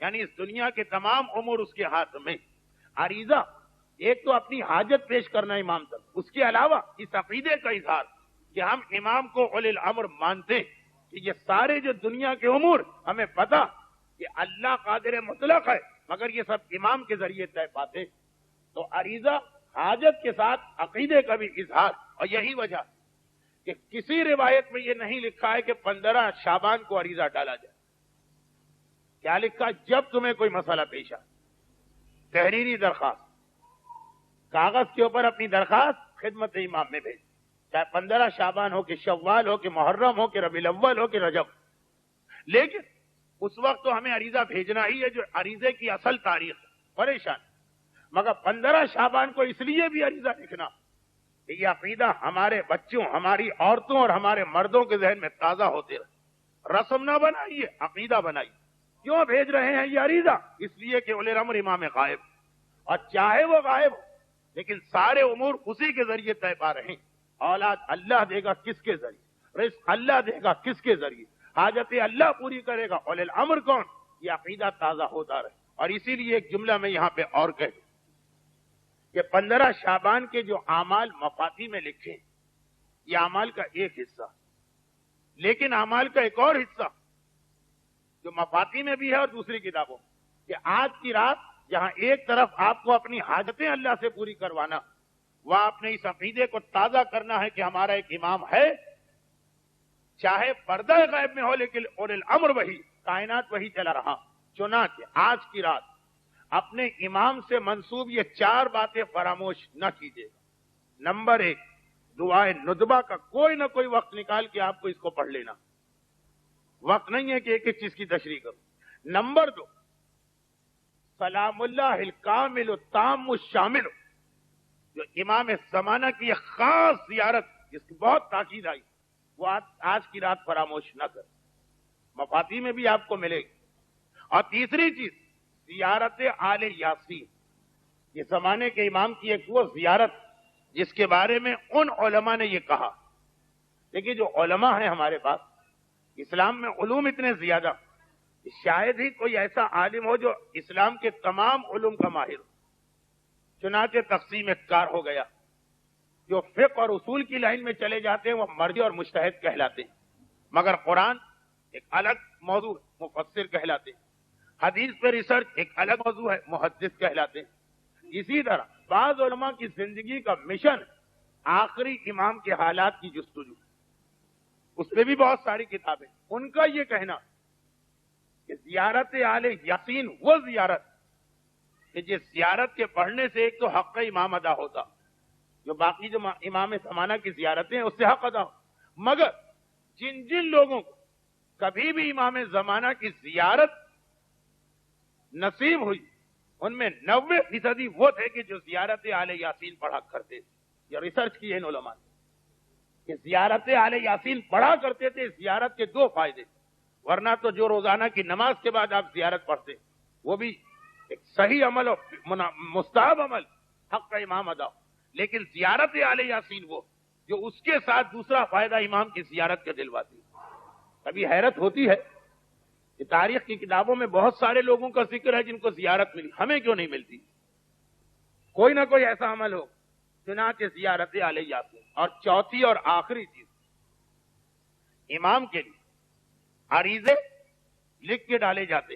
یعنی اس دنیا کے تمام امور اس کے ہاتھ میں۔ عریضہ ایک تو اپنی حاجت پیش کرنا امام تک، اس کے علاوہ اس عقیدے کا اظہار کہ ہم امام کو اولی الامر مانتے کہ یہ سارے جو دنیا کے امور ہمیں پتا کہ اللہ قادر مطلق ہے، مگر یہ سب امام کے ذریعے طے پاتے۔ تو عریضہ حاجت کے ساتھ عقیدے کا بھی اظہار، اور یہی وجہ کہ کسی روایت میں یہ نہیں لکھا ہے کہ 15 شعبان کو عریضہ ڈالا جائے۔ کیا لکھا؟ جب تمہیں کوئی مسئلہ پیش آئے، تحریری درخواست، کاغذ کے اوپر اپنی درخواست خدمت امام میں بھیج، چاہے 15 شعبان ہو کہ شوال ہو کہ محرم ہو کہ ربیع الاول ہو کہ رجب۔ لیکن اس وقت تو ہمیں عریضہ بھیجنا ہی ہے جو عریضے کی اصل تاریخ ہے، پریشان، مگر 15 شعبان کو اس لیے بھی عریضہ لکھنا کہ یہ عقیدہ ہمارے بچوں، ہماری عورتوں اور ہمارے مردوں کے ذہن میں تازہ ہوتے رہے۔ رسم نہ بنائیے، عقیدہ بنائیے۔ کیوں بھیج رہے ہیں یہ عریضہ؟ اس لیے کہ اولی الامر امام غائب، اور چاہے وہ غائب ہو لیکن سارے امور اسی کے ذریعے طے پا رہے ہیں۔ اولاد اللہ دے گا کس کے ذریعے، رزق اللہ دے گا کس کے ذریعے، حاجتیں اللہ پوری کرے گا، اولی الامر کون؟ یہ عقیدہ تازہ ہوتا رہے۔ اور اسی لیے ایک جملہ میں یہاں پہ اور کہہ دوں کہ 15 شعبان کے جو اعمال مفاتی میں لکھے، یہ اعمال کا ایک حصہ، لیکن اعمال کا ایک اور حصہ جو مفاتی میں بھی ہے اور دوسری کتابوں کہ آج کی رات جہاں ایک طرف آپ کو اپنی حاجتیں اللہ سے پوری کروانا، وہاں اپنے اس عقیدے کو تازہ کرنا ہے کہ ہمارا ایک امام ہے، چاہے پردہ غیب میں ہو لیکن اولی الامر وہی، کائنات وہی چلا رہا۔ چنانچہ آج کی رات اپنے امام سے منسوب یہ 4 باتیں فراموش نہ کیجیے گا۔ نمبر 1، دعائے ندبہ کا کوئی نہ کوئی وقت نکال کے آپ کو اس کو پڑھ لینا، وقت نہیں ہے کہ ایک ایک چیز کی تشریح کروں۔ نمبر 2، سلام اللہ الکامل التام الشامل، جو امام زمانہ کی ایک خاص زیارت جس کی بہت تاکید آئی، وہ آج کی رات فراموش نہ کر، مفاتی میں بھی آپ کو ملے گی۔ اور تیسری چیز، زیارت آل یاسین، یہ زمانے کے امام کی ایک وہ زیارت جس کے بارے میں ان علماء نے یہ کہا۔ دیکھیے جو علماء ہیں ہمارے پاس اسلام میں، علوم اتنے زیادہ، شاید ہی کوئی ایسا عالم ہو جو اسلام کے تمام علوم کا ماہر ہو۔ چنانچہ تقسیم کار ہو گیا، جو فقہ اور اصول کی لائن میں چلے جاتے ہیں وہ مرجع اور مجتہد کہلاتے ہیں، مگر قرآن ایک الگ موضوع ہے، مفسر کہلاتے ہیں، حدیث پہ ریسرچ ایک الگ موضوع ہے، محدث کہلاتے ہیں۔ اسی طرح بعض علماء کی زندگی کا مشن آخری امام کے حالات کی جستجو، اس پہ بھی بہت ساری کتابیں۔ ان کا یہ کہنا کہ زیارت آل یاسین وہ زیارت کہ جس زیارت کے پڑھنے سے ایک تو حق امام ادا ہوتا، جو باقی جو امام زمانہ کی زیارتیں اس سے حق ادا ہو، مگر جن جن لوگوں کو کبھی بھی امام زمانہ کی زیارت نصیب ہوئی ان میں 90% وہ تھے کہ جو زیارت آل یاسین پڑھا کرتے تھے۔ یہ ریسرچ کی ہے ان علماء نے کہ زیارت آل یاسین پڑھا کرتے تھے۔ زیارت کے 2 فائدے، ورنہ تو جو روزانہ کی نماز کے بعد آپ زیارت پڑھتے وہ بھی ایک صحیح عمل اور مستحب عمل، حق کا امام ادا، لیکن زیارت آل یاسین وہ جو اس کے ساتھ دوسرا فائدہ امام کی زیارت کے دلواتی۔ کبھی حیرت ہوتی ہے کہ تاریخ کی کتابوں میں بہت سارے لوگوں کا ذکر ہے جن کو زیارت ملی، ہمیں کیوں نہیں ملتی؟ کوئی نہ کوئی ایسا عمل ہو، چنانچہ زیارت علیہ یاسین۔ اور چوتھی اور آخری چیز، امام کے لیے عریضے لکھ کے ڈالے جاتے،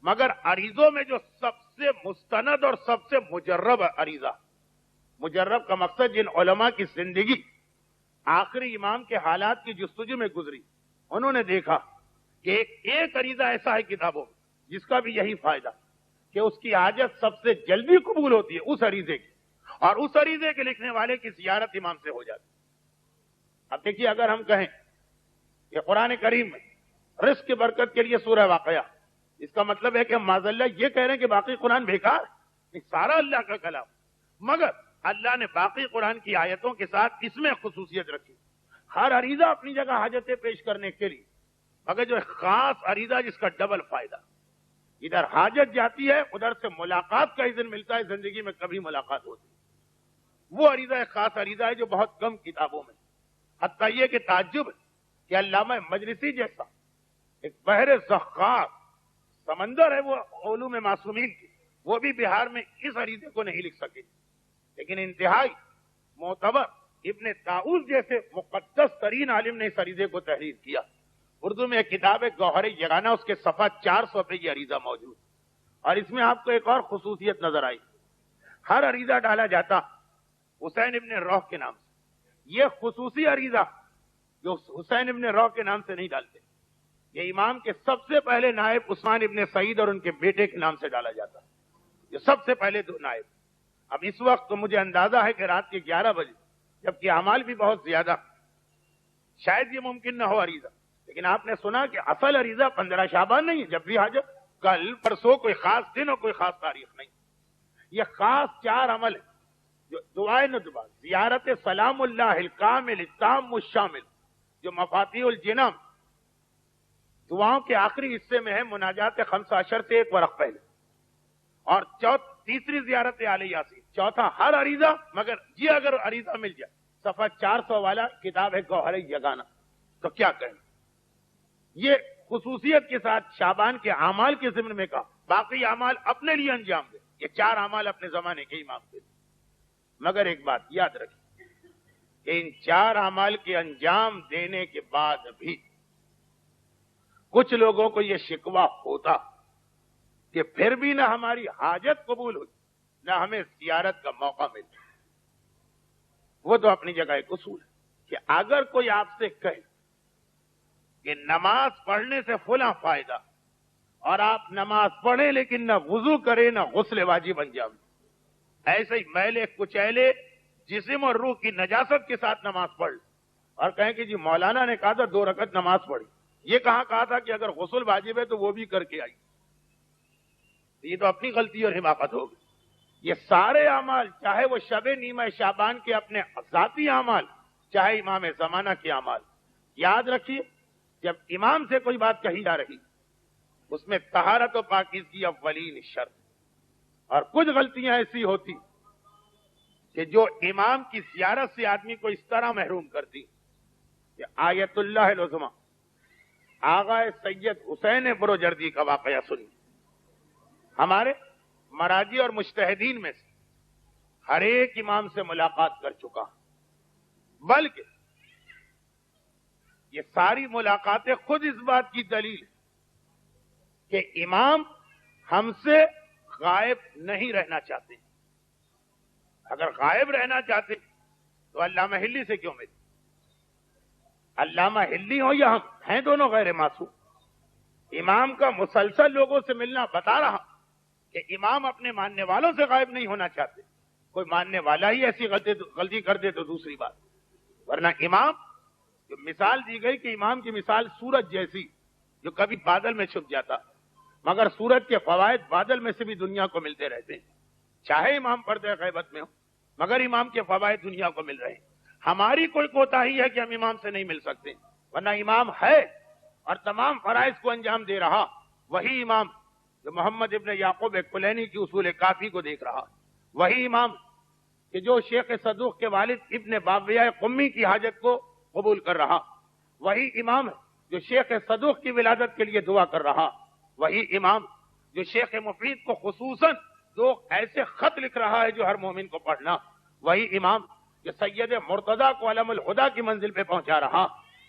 مگر عریضوں میں جو سب سے مستند اور سب سے مجرب عریضہ، مجرب کا مقصد جن علماء کی زندگی آخری امام کے حالات کی جستجو میں گزری، انہوں نے دیکھا کہ ایک عریضہ ایسا ہے کتابوں میں جس کا بھی یہی فائدہ کہ اس کی حاجت سب سے جلدی قبول ہوتی ہے اس عریضے کی، اور اس عریضے کے لکھنے والے کی زیارت امام سے ہو جاتی۔ اب دیکھیے، اگر ہم کہیں کہ قرآن کریم میں رزق کی برکت کے لیے سورہ واقعہ، اس کا مطلب ہے کہ ہم معذاللہ یہ کہہ رہے ہیں کہ باقی قرآن بیکار نہیں، سارا اللہ کا کلام، مگر اللہ نے باقی قرآن کی آیتوں کے ساتھ اس میں خصوصیت رکھی، ہر عریضہ اپنی جگہ حاجتیں پیش کرنے کے لیے، مگر جو خاص عریضہ جس کا ڈبل فائدہ، ادھر حاجت جاتی ہے، ادھر سے ملاقات کا اذن ملتا ہے، زندگی میں کبھی ملاقات ہوتی ہے، وہ عریضہ ایک خاص عریضہ ہے جو بہت کم کتابوں میں، حتیٰ یہ کہ تعجب ہے کہ علامہ مجلسی جیسا ایک بحر زخار سمندر ہے وہ علوم معصومین کی، وہ بھی بہار میں اس عریضے کو نہیں لکھ سکے، لیکن انتہائی معتبر ابن طاؤس جیسے مقدس ترین عالم نے اس عریضے کو تحریر کیا۔ اردو میں ایک کتاب ہے گوہر یگانہ، اس کے صفحہ 400 پہ یہ عریضہ موجود، اور اس میں آپ کو ایک اور خصوصیت نظر آئی، ہر عریضہ ڈالا جاتا حسین ابن روح کے نام سے، یہ خصوصی عریضہ جو حسین ابن روح کے نام سے نہیں ڈالتے، یہ امام کے سب سے پہلے نائب عثمان ابن سعید اور ان کے بیٹے کے نام سے ڈالا جاتا، یہ سب سے پہلے دو نائب۔ اب اس وقت تو مجھے اندازہ ہے کہ رات کے 11 بجے، جبکہ اعمال بھی بہت زیادہ، شاید یہ ممکن نہ ہو عریضہ، لیکن آپ نے سنا کہ اصل عریضہ 15 شعبان نہیں ہے، جب بھی حاجت، کل پرسوں، کوئی خاص دن اور کوئی خاص تاریخ نہیں، یہ خاص 4 عمل ہے جو دعائے ندبہ، زیارت سلام اللہ الکامل التام الشامل، جو مفاتیح الجنان دعاؤں کے آخری حصے میں ہے، مناجات 15 سے ایک ورق پہلے، اور تیسری زیارت آل یاسین، چوتھا ہر عریضہ، مگر یہ اگر عریضہ مل جائے، صفحہ 400 والا کتاب ہے گوہر یگانہ، تو کیا کہیں، یہ خصوصیت کے ساتھ شعبان کے اعمال کے ضمن میں کہا، باقی اعمال اپنے لیے انجام دے، یہ 4 اعمال اپنے زمانے کے امام تھے، مگر ایک بات یاد رکھیں کہ ان 4 اعمال کے انجام دینے کے بعد بھی کچھ لوگوں کو یہ شکوہ ہوتا کہ پھر بھی نہ ہماری حاجت قبول ہوئی، نہ ہمیں زیارت کا موقع ملتا۔ وہ تو اپنی جگہ ایک اصول ہے کہ اگر کوئی آپ سے کہے کہ نماز پڑھنے سے فلاں فائدہ، اور آپ نماز پڑھیں لیکن نہ وضو کرے نہ غسل واجب انجام دیں، ایسے ہی میلے کچیلے جسم اور روح کی نجاست کے ساتھ نماز پڑھ، اور کہیں کہ جی مولانا نے کہا تھا 2 رکعت نماز پڑھی، یہ کہاں کہا تھا کہ اگر غسل واجب ہے تو وہ بھی کر کے آئی، یہ تو اپنی غلطی اور حماقت ہوگی۔ یہ سارے اعمال، چاہے وہ شب نیمہ شعبان کے اپنے ذاتی اعمال، چاہے امام زمانہ کے اعمال، یاد رکھیے جب امام سے کوئی بات کہی جا رہی اس میں طہارت و پاکیزگی اولین شرط، اور کچھ غلطیاں ایسی ہوتی کہ جو امام کی زیارت سے آدمی کو اس طرح محروم کرتی کہ آیت اللہ العظمی آغا سید حسین بروجردی کا واقعہ سنی، ہمارے مراجی اور مجتہدین میں سے ہر ایک امام سے ملاقات کر چکا، بلکہ یہ ساری ملاقاتیں خود اس بات کی دلیل کہ امام ہم سے غائب نہیں رہنا چاہتے، اگر غائب رہنا چاہتے تو علامہ ہلی سے کیوں ملے؟ علامہ ہلی ہو یا ہم ہیں دونوں غیر معصوم، امام کا مسلسل لوگوں سے ملنا بتا رہا کہ امام اپنے ماننے والوں سے غائب نہیں ہونا چاہتے، کوئی ماننے والا ہی ایسی غلطی کر دے تو دوسری بات، ورنہ امام جو مثال دی گئی کہ امام کی مثال سورج جیسی جو کبھی بادل میں چھپ جاتا، مگر سورج کے فوائد بادل میں سے بھی دنیا کو ملتے رہتے ہیں، چاہے امام پردہ غیبت میں ہو مگر امام کے فوائد دنیا کو مل رہے ہیں۔ ہماری کوئی کوتاہی ہے کہ ہم امام سے نہیں مل سکتے، ورنہ امام ہے اور تمام فرائض کو انجام دے رہا، وہی امام جو محمد ابن یعقوب کلینی کی اصول کافی کو دیکھ رہا، وہی امام کہ جو شیخ صدوق کے والد ابن باویہ قمی کی حاجت کو قبول کر رہا، وہی امام ہے جو شیخ صدوق کی ولادت کے لیے دعا کر رہا، وہی امام جو شیخ مفید کو خصوصاً 2 ایسے خط لکھ رہا ہے جو ہر مومن کو پڑھنا، وہی امام جو سید مرتضیٰ کو علم الہدا کی منزل پہ پہنچا رہا،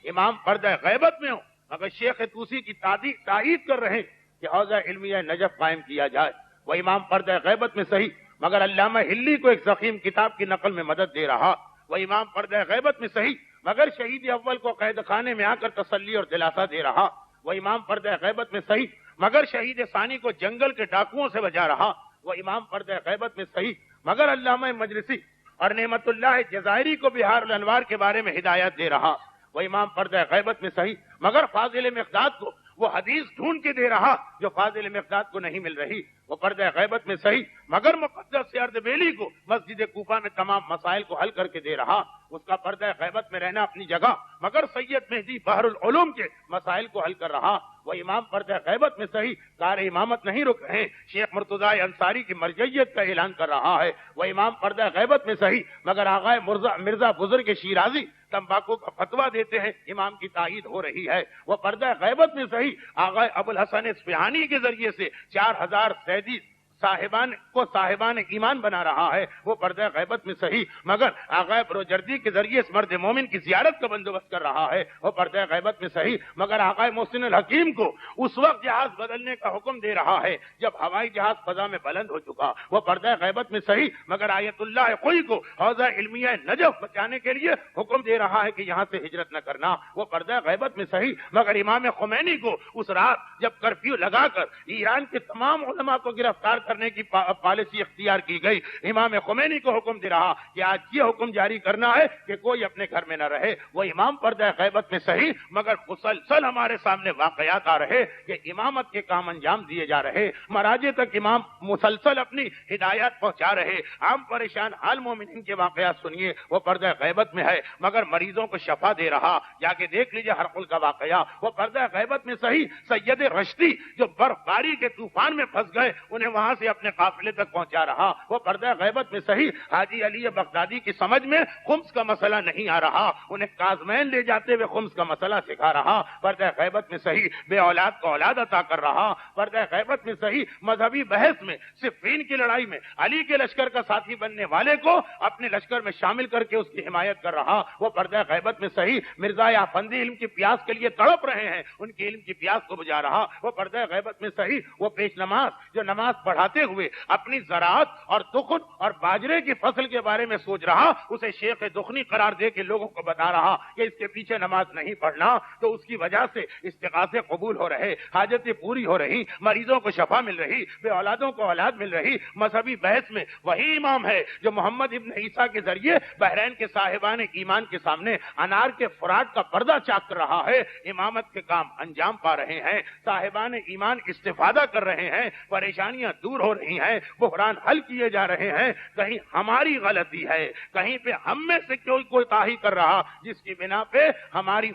امام پردہ غیبت میں ہو مگر شیخ طوسی کی تائید کر رہے کہ حوضہ علمیہ نجف قائم کیا جائے، وہ امام پردہ غیبت میں صحیح مگر علامہ ہلی کو ایک ضخیم کتاب کی نقل میں مدد دے رہا، وہ امام پردہ غیبت میں صحیح مگر شہید اول کو قید خانے میں آ کر تسلی اور دلاسا دے رہا، وہ امام پردہ غیبت میں صحیح مگر شہید ثانی کو جنگل کے ڈاکوؤں سے بچا رہا، وہ امام پردہ غیبت میں صحیح مگر علامہ مجلسی اور نعمت اللہ جزائری کو بہار الانوار کے بارے میں ہدایت دے رہا، وہ امام پردہ غیبت میں صحیح مگر فاضل مقداد کو وہ حدیث ڈھونڈ کے دے رہا جو فاضل مقداد کو نہیں مل رہی، وہ پردہ غیبت میں صحیح مگر مقدس سے اردبیلی کو مسجد کوفہ میں تمام مسائل کو حل کر کے دے رہا، اس کا پردہ غیبت میں رہنا اپنی جگہ مگر سید مہدی بحر العلوم کے مسائل کو حل کر رہا، وہ امام پردہ غیبت میں صحیح کار امامت نہیں رک رہے، شیخ مرتضیٰ انصاری کی مرجعیت کا اعلان کر رہا ہے، وہ امام پردہ غیبت میں صحیح مگر آغا مرزا بزرگ شیرازی تمباکو کا فتویٰ دیتے ہیں، امام کی تائید ہو رہی ہے، وہ پردہ غیبت میں صحیح آغا ابوالحسن اصفہانی کے ذریعے سے 4000 سیدی صاحبان ایمان بنا رہا ہے، وہ پردہ غیبت میں صحیح مگر آغا بروجردی کے ذریعے اس مرد مومن کی زیارت کا بندوبست کر رہا ہے، وہ پردہ غیبت میں صحیح مگر آغا محسن الحکیم کو اس وقت جہاز بدلنے کا حکم دے رہا ہے جب ہوائی جہاز فضا میں بلند ہو چکا، وہ پردہ غیبت میں صحیح مگر آیت اللہ کوئی کو حوضہ علمیہ نجف بچانے کے لیے حکم دے رہا ہے کہ یہاں سے ہجرت نہ کرنا، وہ پردہ غیبت میں صحیح مگر امام خمینی کو اس رات جب کرفیو لگا کر ایران کے تمام علماء کو گرفتار کرنے کی پالیسی اختیار کی گئی، امام خمینی کو حکم دے رہا کہ آج یہ حکم جاری کرنا ہے کہ کوئی اپنے گھر میں نہ رہے، وہ امام پردہ غیبت میں صحیح مگر مسلسل ہمارے سامنے واقعات آ رہے کہ امامت کے کام انجام دیے جا رہے، مراجع تک امام مسلسل اپنی ہدایات پہنچا رہے، عام پریشان حال مومنین کے واقعات سنیے، وہ پردہ غیبت میں ہے مگر مریضوں کو شفا دے رہا، جا کے دیکھ لیجئے ہرقل کا واقعہ، وہ پردہ غیبت میں صحیح سید رشدی جو برف باری کے طوفان میں پھنس گئے انہیں وہاں سے اپنے قافلے تک پہنچا رہا، وہ پردہ غیبت میں صحیح حاجی علی بغدادی کی سمجھ میں خمس کا مسئلہ نہیں آ رہا، انہیں کاظمین لے جاتے ہوئے خمس کا مسئلہ سکھا رہا، پردہ غیبت میں صحیح بے اولاد کو اولاد عطا کر رہا، پردہ غیبت میں صحیح مذہبی بحث میں صفین کی لڑائی میں علی کے لشکر کا ساتھی بننے والے کو اپنے لشکر میں شامل کر کے اس کی حمایت کر رہا، وہ پردہ غیبت میں صحیح مرزا افندی علم کی پیاس کے لیے تڑپ رہے ہیں ان کی علم کی پیاس کو بجھا رہا، وہ پردہ غیبت میں صحیح وہ پیش نماز جو نماز پڑھاتے ہوئے اپنی زراعت اور دخن اور باجرے کی فصل کے بارے میں سوچ رہا، اسے شیخ دخنی قرار دے کے لوگوں کو بتا رہا کہ اس کے پیچھے نماز نہیں پڑھنا تو اس کی وجہ سے استغاثے قبول ہو رہے، حاجتیں پوری ہو رہی، مریضوں کو شفا مل رہی، بے اولادوں کو اولاد مل رہی، مذہبی بحث میں وہی امام ہے جو محمد ابن عیسیٰ کے ذریعے بحرین کے صاحبان ایمان کے سامنے انار کے فراٹ کا پردہ چاک کر رہا ہے، امامت کے کام انجام پا رہے ہیں، صاحبان ایمان استفادہ کر رہے ہیں، پریشانیاں دور ہو رہی ہیں، بحران حل کیے جا رہے ہیں، کہیں ہماری غلطی ہے، کہیں پہ ہم میں سے کوئی تاہی کر رہا جس کی بنا پہ ہماری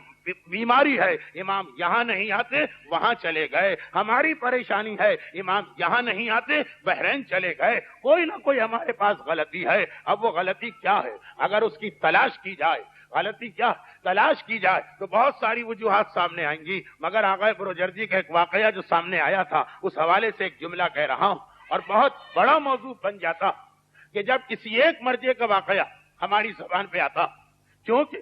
بیماری ہے، امام یہاں نہیں آتے وہاں چلے گئے، ہماری پریشانی ہے، امام یہاں نہیں آتے بحرین چلے گئے، کوئی نہ کوئی ہمارے پاس غلطی ہے، اب وہ غلطی کیا ہے اگر اس کی تلاش کی جائے، غلطی کیا تلاش کی جائے تو بہت ساری وجوہات سامنے آئیں گی، مگر آغا بروجردی کا ایک واقعہ جو سامنے آیا تھا اس حوالے سے ایک جملہ کہہ رہا ہوں اور بہت بڑا موضوع بن جاتا کہ جب کسی ایک مرجع کا واقعہ ہماری زبان پہ آتا، کیونکہ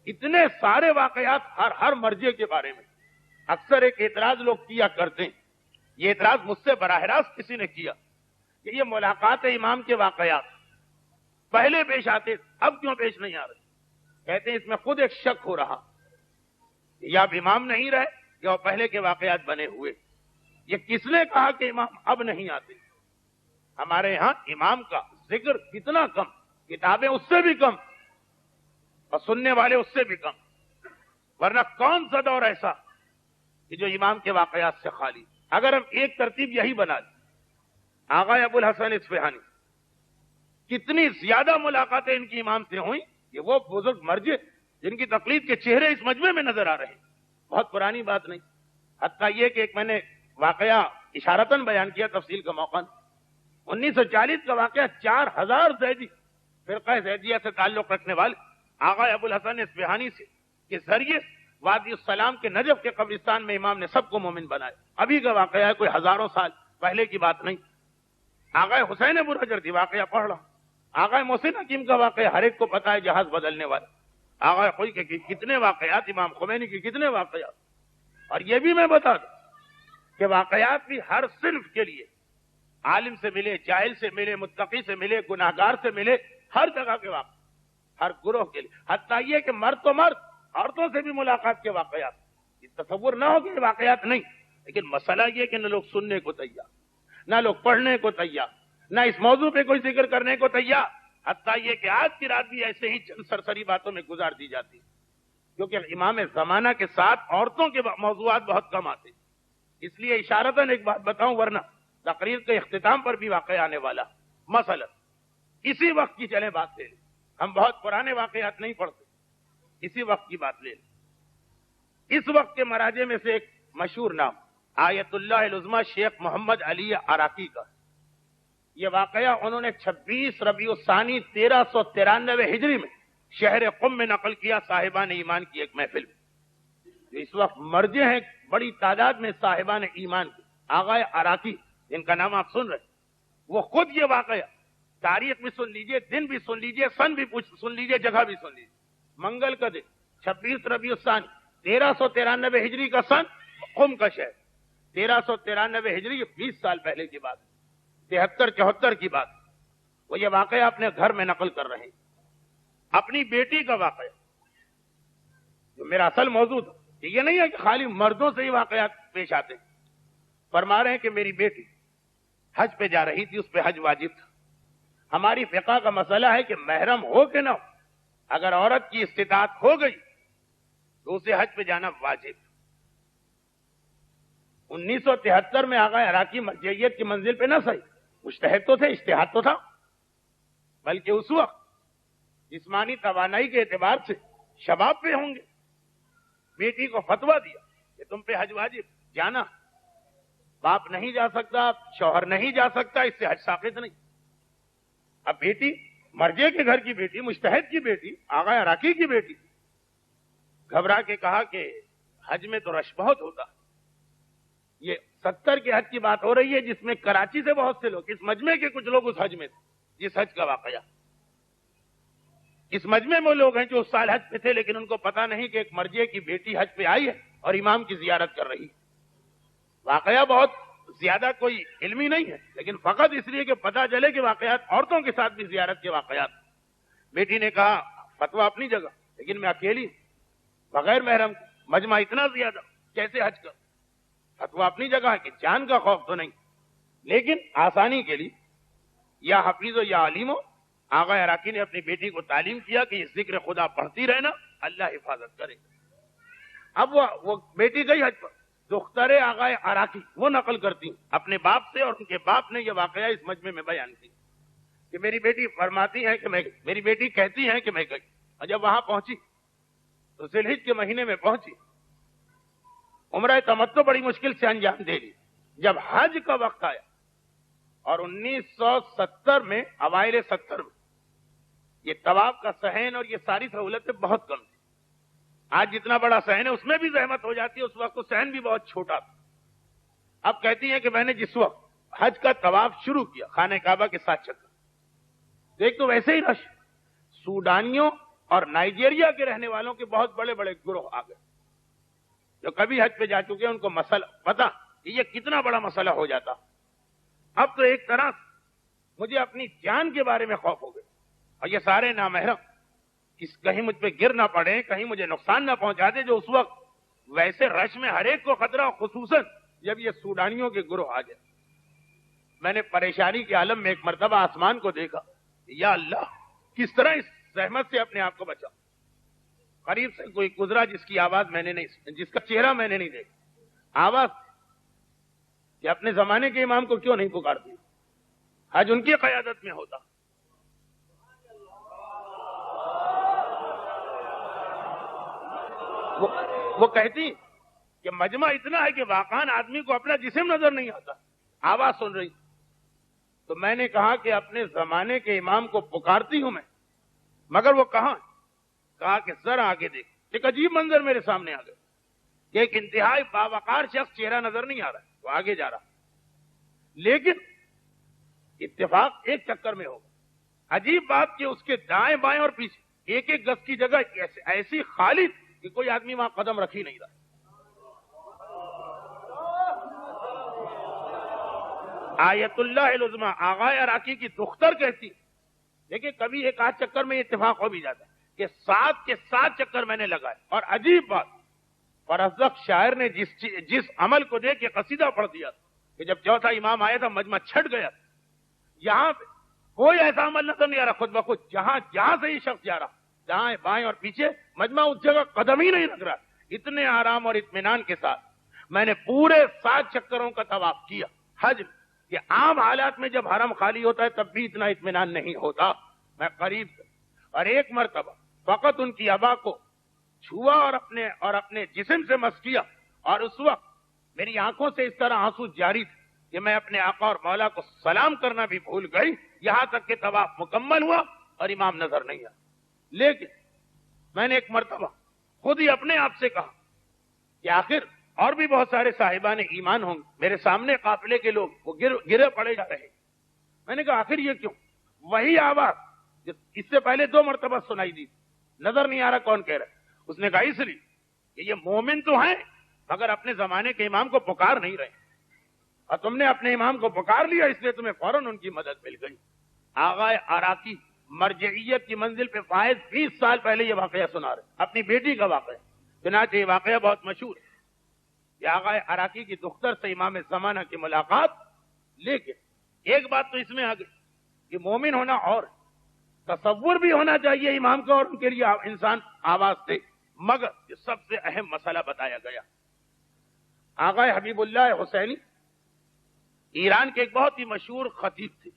اتنے سارے واقعات ہر مرجع کے بارے میں، اکثر ایک اعتراض لوگ کیا کرتے ہیں، یہ اعتراض مجھ سے براہ راست کسی نے کیا کہ یہ ملاقات امام کے واقعات پہلے پیش آتے اب کیوں پیش نہیں آ رہے؟ کہتے ہیں اس میں خود ایک شک ہو رہا، یا اب امام نہیں رہے یا وہ پہلے کے واقعات بنے ہوئے، یہ کس نے کہا کہ امام اب نہیں آتے؟ ہمارے ہاں امام کا ذکر کتنا کم، کتابیں اس سے بھی کم اور سننے والے اس سے بھی کم، ورنہ کون سا دور ایسا کہ جو امام کے واقعات سے خالی؟ اگر ہم ایک ترتیب یہی بنا لیں، آغا ابوالحسن اصفہانی کتنی زیادہ ملاقاتیں ان کی امام سے ہوئیں، یہ وہ بزرگ مرجع جن کی تقلید کے چہرے اس مجمع میں نظر آ رہے ہیں، بہت پرانی بات نہیں، حتیٰ یہ کہ ایک میں نے واقعہ اشارتاً بیان کیا، تفصیل کا موقع 1940 کا واقعہ، 4000 زیدی فرقہ زیدیہ سے تعلق رکھنے والے آغا ابوالحسن اصفہانی سے کے ذریعے وادی السلام کے نجف کے قبرستان میں امام نے سب کو مومن بنایا. ابھی کا واقعہ ہے، کوئی ہزاروں سال پہلے کی بات نہیں. آغا حسین ابو حجر واقعہ پڑھ رہا. آغا محسن حکیم کا واقعہ ہر ایک کو پتا ہے، جہاز بدلنے والا. آغا خوئی کے کتنے واقعات، امام خمینی کے کتنے واقعات. اور یہ بھی میں بتا دوں کہ واقعات بھی ہر صنف کے لیے، عالم سے ملے، جاہل سے ملے، متقی سے ملے، گناہگار سے ملے، ہر جگہ کے واقع، ہر گروہ کے لیے. حتیٰ یہ کہ مرد تو مرد، عورتوں سے بھی ملاقات کے واقعات. یہ تصور نہ ہو کہ یہ واقعات نہیں، لیکن مسئلہ یہ کہ نہ لوگ سننے کو تیار، نہ لوگ پڑھنے کو تیار، نہ اس موضوع پہ کوئی ذکر کرنے کو تیار. حتیٰ یہ کہ آج کی رات بھی ایسے ہی چند سرسری باتوں میں گزار دی جاتی، کیونکہ امام زمانہ کے ساتھ عورتوں کے موضوعات بہت کم آتے. اس لیے اشارتاً ایک بات بتاؤں، ورنہ تقریر کے اختتام پر بھی واقعہ آنے والا. مثلا اسی وقت کی چلیں بات لے لیں، ہم بہت پرانے واقعات نہیں پڑھتے، اسی وقت کی بات لے لیں. اس وقت کے مراجع میں سے ایک مشہور نام آیت اللہ العظمی شیخ محمد علی عراقی کا. یہ واقعہ انہوں نے 26 ربیع الثانی 1393 ہجری میں شہر قم میں نقل کیا صاحبان ایمان کی ایک محفل میں. جو اس وقت مرجع ہیں بڑی تعداد میں صاحبان ایمان کے، آغا عراقی جن کا نام آپ سن رہے ہیں، وہ خود یہ واقعہ تاریخ بھی سن لیجئے، دن بھی سن لیجئے، سن بھی سن لیجئے، جگہ بھی سن لیجئے. منگل کا دن 26 ربیع الثانی 1393 ہجری کا سن، قم کا شہر. 1393 ہجری 20 سال پہلے کی بات، 73-74 کی بات. وہ یہ واقعہ اپنے گھر میں نقل کر رہے ہیں. اپنی بیٹی کا واقعہ جو میرا اصل موضوع تھا. یہ نہیں ہے کہ خالی مردوں سے ہی واقعات پیش آتے ہیں. فرما رہے ہیں کہ میری بیٹی حج پہ جا رہی تھی، اس پہ حج واجب تھا. ہماری فقہ کا مسئلہ ہے کہ محرم ہو کہ نہ ہو، اگر عورت کی استطاعت ہو گئی تو اسے حج پہ جانا واجب. 1973 میں آغا عراقی مرجعیت کی منزل پہ نہ صحیح، مجتہد تو تھے، اجتہاد تو تھا، بلکہ اس وقت جسمانی توانائی کے اعتبار سے شباب پہ ہوں گے. بیٹی کو فتویٰ دیا کہ تم پہ حج واجب، جانا. باپ نہیں جا سکتا، شوہر نہیں جا سکتا، اس سے حج ساقط نہیں. اب بیٹی مرجع کے گھر کی بیٹی، مجتہد کی بیٹی، آغا عراقی کی بیٹی، گھبرا کے کہا کہ حج میں تو رش بہت ہوتا. یہ 70 کے حج کی بات ہو رہی ہے، جس میں کراچی سے بہت سے لوگ، اس مجمع کے کچھ لوگ اس حج میں تھے. جس حج کا واقعہ، اس مجمع میں لوگ ہیں جو اس سال حج پہ تھے، لیکن ان کو پتا نہیں کہ ایک مرجع کی بیٹی حج پہ آئی ہے اور امام کی زیارت کر رہی ہے. واقعہ بہت زیادہ کوئی علمی نہیں ہے، لیکن فقط اس لیے کہ پتا چلے کہ واقعات عورتوں کے ساتھ بھی زیارت کے واقعات. بیٹی نے کہا فتویٰ اپنی جگہ، لیکن میں اکیلی بغیر محرم، مجمع اتنا زیادہ، کیسے حج کر؟ فتویٰ اپنی جگہ ہے کہ جان کا خوف تو نہیں، لیکن آسانی کے لیے یا حفیظ و یا علیم ہو، آغا عراقی نے اپنی بیٹی کو تعلیم کیا کہ یہ ذکر خدا پڑھتی رہنا، اللہ حفاظت کرے. اب وہ بیٹی گئی حج پر. دختر آغا عراقی وہ نقل کرتی اپنے باپ سے، اور ان کے باپ نے یہ واقعہ اس مجمع میں بیان کی کہ میری بیٹی فرماتی ہے کہ میری بیٹی کہتی ہے کہ میں گئی. اور جب وہاں پہنچی تو ذی الحجہ کے مہینے میں پہنچی. عمرہ تمتع بڑی مشکل سے انجام دے لی. جب حج کا وقت آیا اور 1970 میں، اوائل 70 میں، یہ طواف کا صحن اور یہ ساری سہولتیں بہت کم تھی. آج جتنا بڑا صحن ہے اس میں بھی زحمت ہو جاتی ہے، اس وقت تو صحن بھی بہت چھوٹا تھا. اب کہتی ہیں کہ میں نے جس وقت حج کا طواف شروع کیا خانہ کعبہ کے ساتھ چکر، دیکھ تو ویسے ہی رش، سوڈانیوں اور نائجیریا کے رہنے والوں کے بہت بڑے بڑے گروہ آ گئے جو کبھی حج پہ جا چکے ہیں. ان کو مسئلہ پتا کہ یہ کتنا بڑا مسئلہ ہو جاتا. اب تو ایک طرح مجھے اپنی جان کے بارے میں خوف ہو گیا، اور یہ سارے نامحرم کہیں مجھ پہ گر نہ پڑے، کہیں مجھے نقصان نہ پہنچا دے، جو اس وقت ویسے رش میں ہر ایک کو خطرہ، خصوصاً جب یہ سوڈانیوں کے گروہ آ گئے. میں نے پریشانی کے عالم میں ایک مرتبہ آسمان کو دیکھا، یا اللہ کس طرح اس زحمت سے اپنے آپ کو بچا. قریب سے کوئی گزرا جس کی آواز میں نے نہیں، جس کا چہرہ میں نے نہیں دیکھا، آواز کہ اپنے زمانے کے امام کو کیوں نہیں پکارتی، حج ان کی قیادت میں ہوتا. وہ کہتی کہ مجمع اتنا ہے کہ واقعاً آدمی کو اپنا جسم نظر نہیں آتا، آواز سن رہی. تو میں نے کہا کہ اپنے زمانے کے امام کو پکارتی ہوں میں، مگر وہ کہاں؟ کہا کہ ذرا آگے دیکھ. ایک عجیب منظر میرے سامنے آ گیا کہ ایک انتہائی باوقار شخص، چہرہ نظر نہیں آ رہا ہے، وہ آگے جا رہا، لیکن اتفاق ایک چکر میں ہوگا۔ عجیب بات کہ اس کے دائیں بائیں اور پیچھے ایک ایک گز کی جگہ ایسی خالی کہ کوئی آدمی وہاں قدم رکھ ہی نہیں رہا۔ آیت اللہ العظمی آغائے عراقی کی دختر کہتی، دیکھیں کبھی ایک آدھ چکر میں اتفاق ہو بھی جاتا ہے کہ 7 کے 7 چکر میں نے لگائے۔ اور عجیب بات، فرزدق شاعر نے جس عمل کو دیکھ کے قصیدہ پڑھ دیا کہ جب چوتھا امام آیا تھا مجمع چھٹ گیا، یہاں پہ کوئی ایسا عمل نظر نہیں آ رہا، خود بخود جہاں سے یہ شخص جا رہا، دائیں بائیں اور پیچھے مجمع اس جگہ قدم ہی نہیں لگ رہا۔ اتنے آرام اور اطمینان کے ساتھ میں نے پورے 7 چکروں کا طواف کیا حج میں، کہ عام حالات میں جب حرم خالی ہوتا ہے تب بھی اتنا اطمینان نہیں ہوتا۔ میں قریب سے اور ایک مرتبہ فقط ان کی ابا کو چھوا اور اپنے جسم سے مس کیا، اور اس وقت میری آنکھوں سے اس طرح آنسو جاری تھے کہ میں اپنے آقا اور مولا کو سلام کرنا بھی بھول گئی، یہاں تک کہ طواف مکمل ہوا اور امام نظر نہیں آیا۔ لیکن میں نے ایک مرتبہ خود ہی اپنے آپ سے کہا کہ آخر اور بھی بہت سارے صاحبان ایمان ہوں گے، میرے سامنے قافلے کے لوگ وہ گرے پڑے جا رہے۔ میں نے کہا آخر یہ کیوں؟ وہی آواز جو اس سے پہلے 2 مرتبہ سنائی دی، نظر نہیں آ رہا کون کہہ رہا ہے۔ اس نے کہا اس لیے کہ یہ مومن تو ہیں مگر اپنے زمانے کے امام کو پکار نہیں رہے، اور تم نے اپنے امام کو پکار لیا اس لیے تمہیں فوراً ان کی مدد مل گئی۔ آغائے عراقی مرجعیت کی منزل پہ فائز 20 سال پہلے یہ واقعہ سنا رہے، اپنی بیٹی کا واقعہ، چنانچہ یہ واقعہ بہت مشہور ہے کہ آغائے عراقی کی دختر سے امام زمانہ کی ملاقات۔ لیکن ایک بات تو اس میں آ گئی کہ مومن ہونا اور تصور بھی ہونا چاہیے امام کا، اور ان کے لیے انسان آواز دے، مگر یہ سب سے اہم مسئلہ بتایا گیا۔ آغائے حبیب اللہ حسینی ایران کے ایک بہت ہی مشہور خطیب تھے۔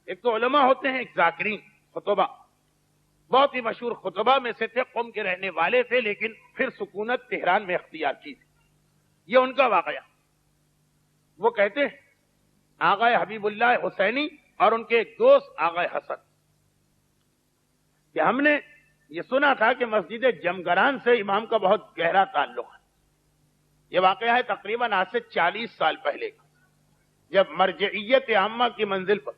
ایک تو علماء ہوتے ہیں، ایک ذاکرین، خطبہ، بہت ہی مشہور خطبہ میں سے تھے، قم کے رہنے والے تھے، لیکن پھر سکونت تہران میں اختیار کی تھی۔ یہ ان کا واقعہ۔ وہ کہتے ہیں آغائے حبیب اللہ حسینی اور ان کے ایک دوست آغائے حسن کہ ہم نے یہ سنا تھا کہ مسجد جمگران سے امام کا بہت گہرا تعلق ہے۔ یہ واقعہ ہے تقریباً آج سے 40 سال پہلے کا، جب مرجعیت عامہ کی منزل پر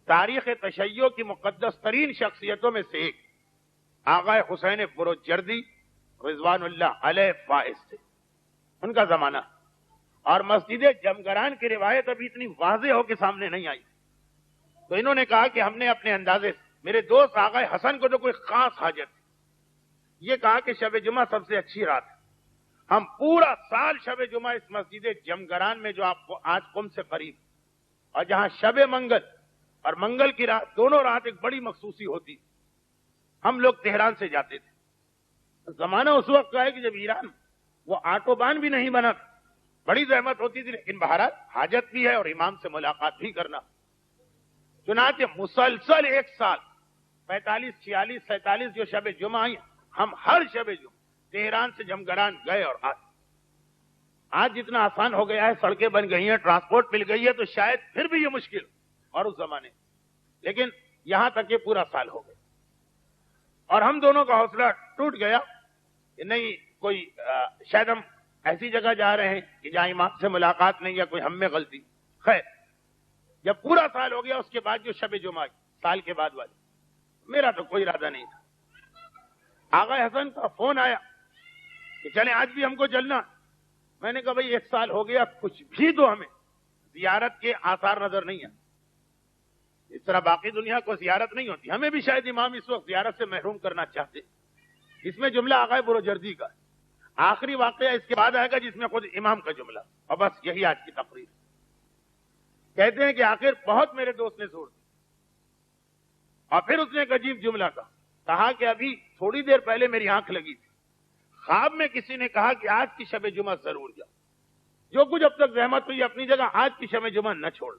تاریخ تشیع کی مقدس ترین شخصیتوں میں سے ایک آغائے حسین بروجردی رضوان اللہ علیہ فائز تھے، ان کا زمانہ۔ اور مسجد جمگران کی روایت ابھی اتنی واضح ہو کے سامنے نہیں آئی، تو انہوں نے کہا کہ ہم نے اپنے اندازے سے، میرے دوست آغائے حسن کو تو کوئی خاص حاجت تھی، یہ کہا کہ شب جمعہ سب سے اچھی رات ہے، ہم پورا سال شب جمعہ اس مسجد جمگران میں جو آپ کو آج قم سے قریب، اور جہاں شب منگل اور منگل کی رات دونوں رات ایک بڑی مخصوصی ہوتی، ہم لوگ تہران سے جاتے تھے۔ زمانہ اس وقت کا ہے کہ جب ایران وہ آٹو بان بھی نہیں بنا، بڑی زحمت ہوتی تھی، لیکن بہرحال حاجت بھی ہے اور امام سے ملاقات بھی کرنا۔ چنانچہ مسلسل ایک سال 45، 46، 47 جو شب جمعہ آئی، ہم ہر شب جمعہ تہران سے جمگران گئے اور آج جتنا آسان ہو گیا ہے، سڑکیں بن گئی ہیں، ٹرانسپورٹ مل گئی ہے، تو شاید پھر بھی یہ مشکل اور اس زمانے، لیکن یہاں تک یہ پورا سال ہو گیا۔ اور ہم دونوں کا حوصلہ ٹوٹ گیا کہ نہیں، کوئی شاید ہم ایسی جگہ جا رہے ہیں کہ جہاں امام سے ملاقات نہیں، یا کوئی ہم میں غلطی۔ خیر، جب پورا سال ہو گیا اس کے بعد جو شب جمعہ آئی، سال کے بعد والی، میرا تو کوئی ارادہ نہیں تھا۔ آغا حسن کا فون آیا کہ چلیں آج بھی ہم کو چلنا۔ میں نے کہا بھائی 1 سال ہو گیا، کچھ بھی تو ہمیں زیارت کے آثار نظر نہیں آئے، اس طرح باقی دنیا کو زیارت نہیں ہوتی، ہمیں بھی شاید امام اس وقت زیارت سے محروم کرنا چاہتے۔ اس میں جملہ آغائے بروجردی کا، آخری واقعہ اس کے بعد آئے گا جس میں خود امام کا جملہ، اور بس یہی آج کی تقریر۔ کہتے ہیں کہ آخر بہت میرے دوست نے زور دیا، اور پھر اس نے ایک عجیب جملہ کہا کہ ابھی تھوڑی دیر پہلے میری آنکھ لگی تھی، خواب میں کسی نے کہا کہ آج کی شب جمعہ ضرور جاؤ، جو کچھ اب تک زحمت ہوئی اپنی جگہ، آج کی شب جمعہ نہ چھوڑ۔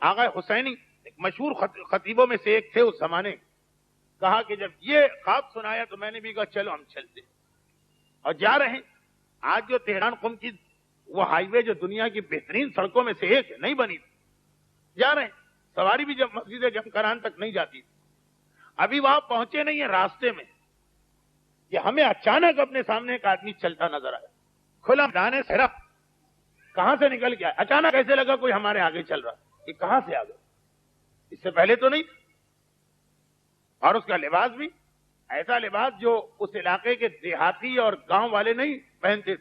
آغا حسینی ایک مشہور خطیبوں میں سے ایک تھے اس زمانے، کہا کہ جب یہ خواب سنایا تو میں نے بھی کہا چلو ہم چلتے، اور جا رہے ہیں۔ آج جو تہران قم کی وہ ہائی وے جو دنیا کی بہترین سڑکوں میں سے ایک ہے، نہیں بنی تھی، جا رہے ہیں، سواری بھی جب مسجد جمگران تک نہیں جاتی تھی، ابھی وہاں پہنچے نہیں ہیں، راستے میں کہ ہمیں اچانک اپنے سامنے ایک آدمی چلتا نظر آیا، کھلا میدان صحرا، کہاں سے نکل گیا؟ اچانک ایسے لگا کوئی ہمارے آگے چل رہا، کہ کہاں سے آ گیا، اس سے پہلے تو نہیں تھا۔ اور اس کا لباس بھی ایسا لباس جو اس علاقے کے دیہاتی اور گاؤں والے نہیں پہنتے،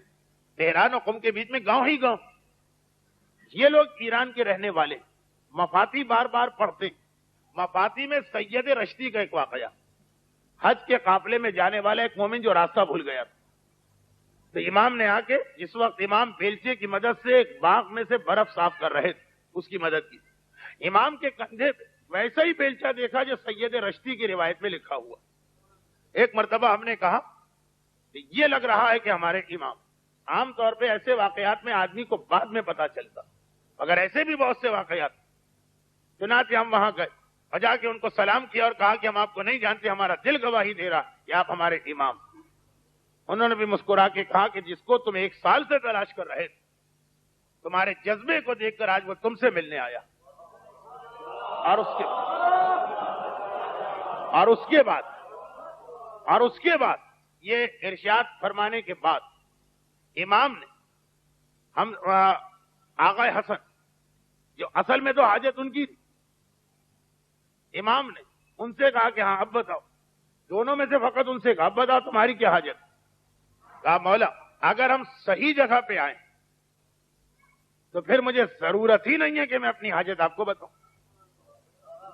تہران اور قم کے بیچ میں گاؤں ہی گاؤں۔ یہ لوگ ایران کے رہنے والے، مفاتی بار بار پڑھتے، مفاتی میں سید رشتی کا ایک واقعہ، حج کے قافلے میں جانے والا ایک مومن جو راستہ بھول گیا، تو امام نے آ کے، جس وقت امام بیلچے کی مدد سے ایک باغ میں سے برف صاف کر رہے تھے، اس کی مدد کی، امام کے کندھے پہ ویسا ہی بیلچہ دیکھا جو سید رشتی کی روایت میں لکھا ہوا۔ ایک مرتبہ ہم نے کہا کہ یہ لگ رہا ہے کہ ہمارے امام، عام طور پہ ایسے واقعات میں آدمی کو بعد میں پتا چلتا، مگر ایسے بھی بہت سے واقعات، چنانچہ ہم وہاں گئے اور جا کے ان کو سلام کیا اور کہا کہ ہم آپ کو نہیں جانتے، ہمارا دل گواہی دے رہا کہ آپ ہمارے امام۔ انہوں نے بھی مسکرا کے کہا کہ جس کو تم 1 سال سے تلاش کر رہے تھے، تمہارے جذبے کو دیکھ کر آج وہ تم سے ملنے آیا۔ اور اس کے بعد یہ ارشاد فرمانے کے بعد امام نے ہم آغا حسن، جو اصل میں تو حاجت ان کی تھی، امام نے ان سے کہا کہ ہاں اب بتاؤ، دونوں میں سے فقط ان سے کہا اب بتاؤ تمہاری کیا حاجت؟ کہا مولا اگر ہم صحیح جگہ پہ آئیں تو پھر مجھے ضرورت ہی نہیں ہے کہ میں اپنی حاجت آپ کو بتاؤں۔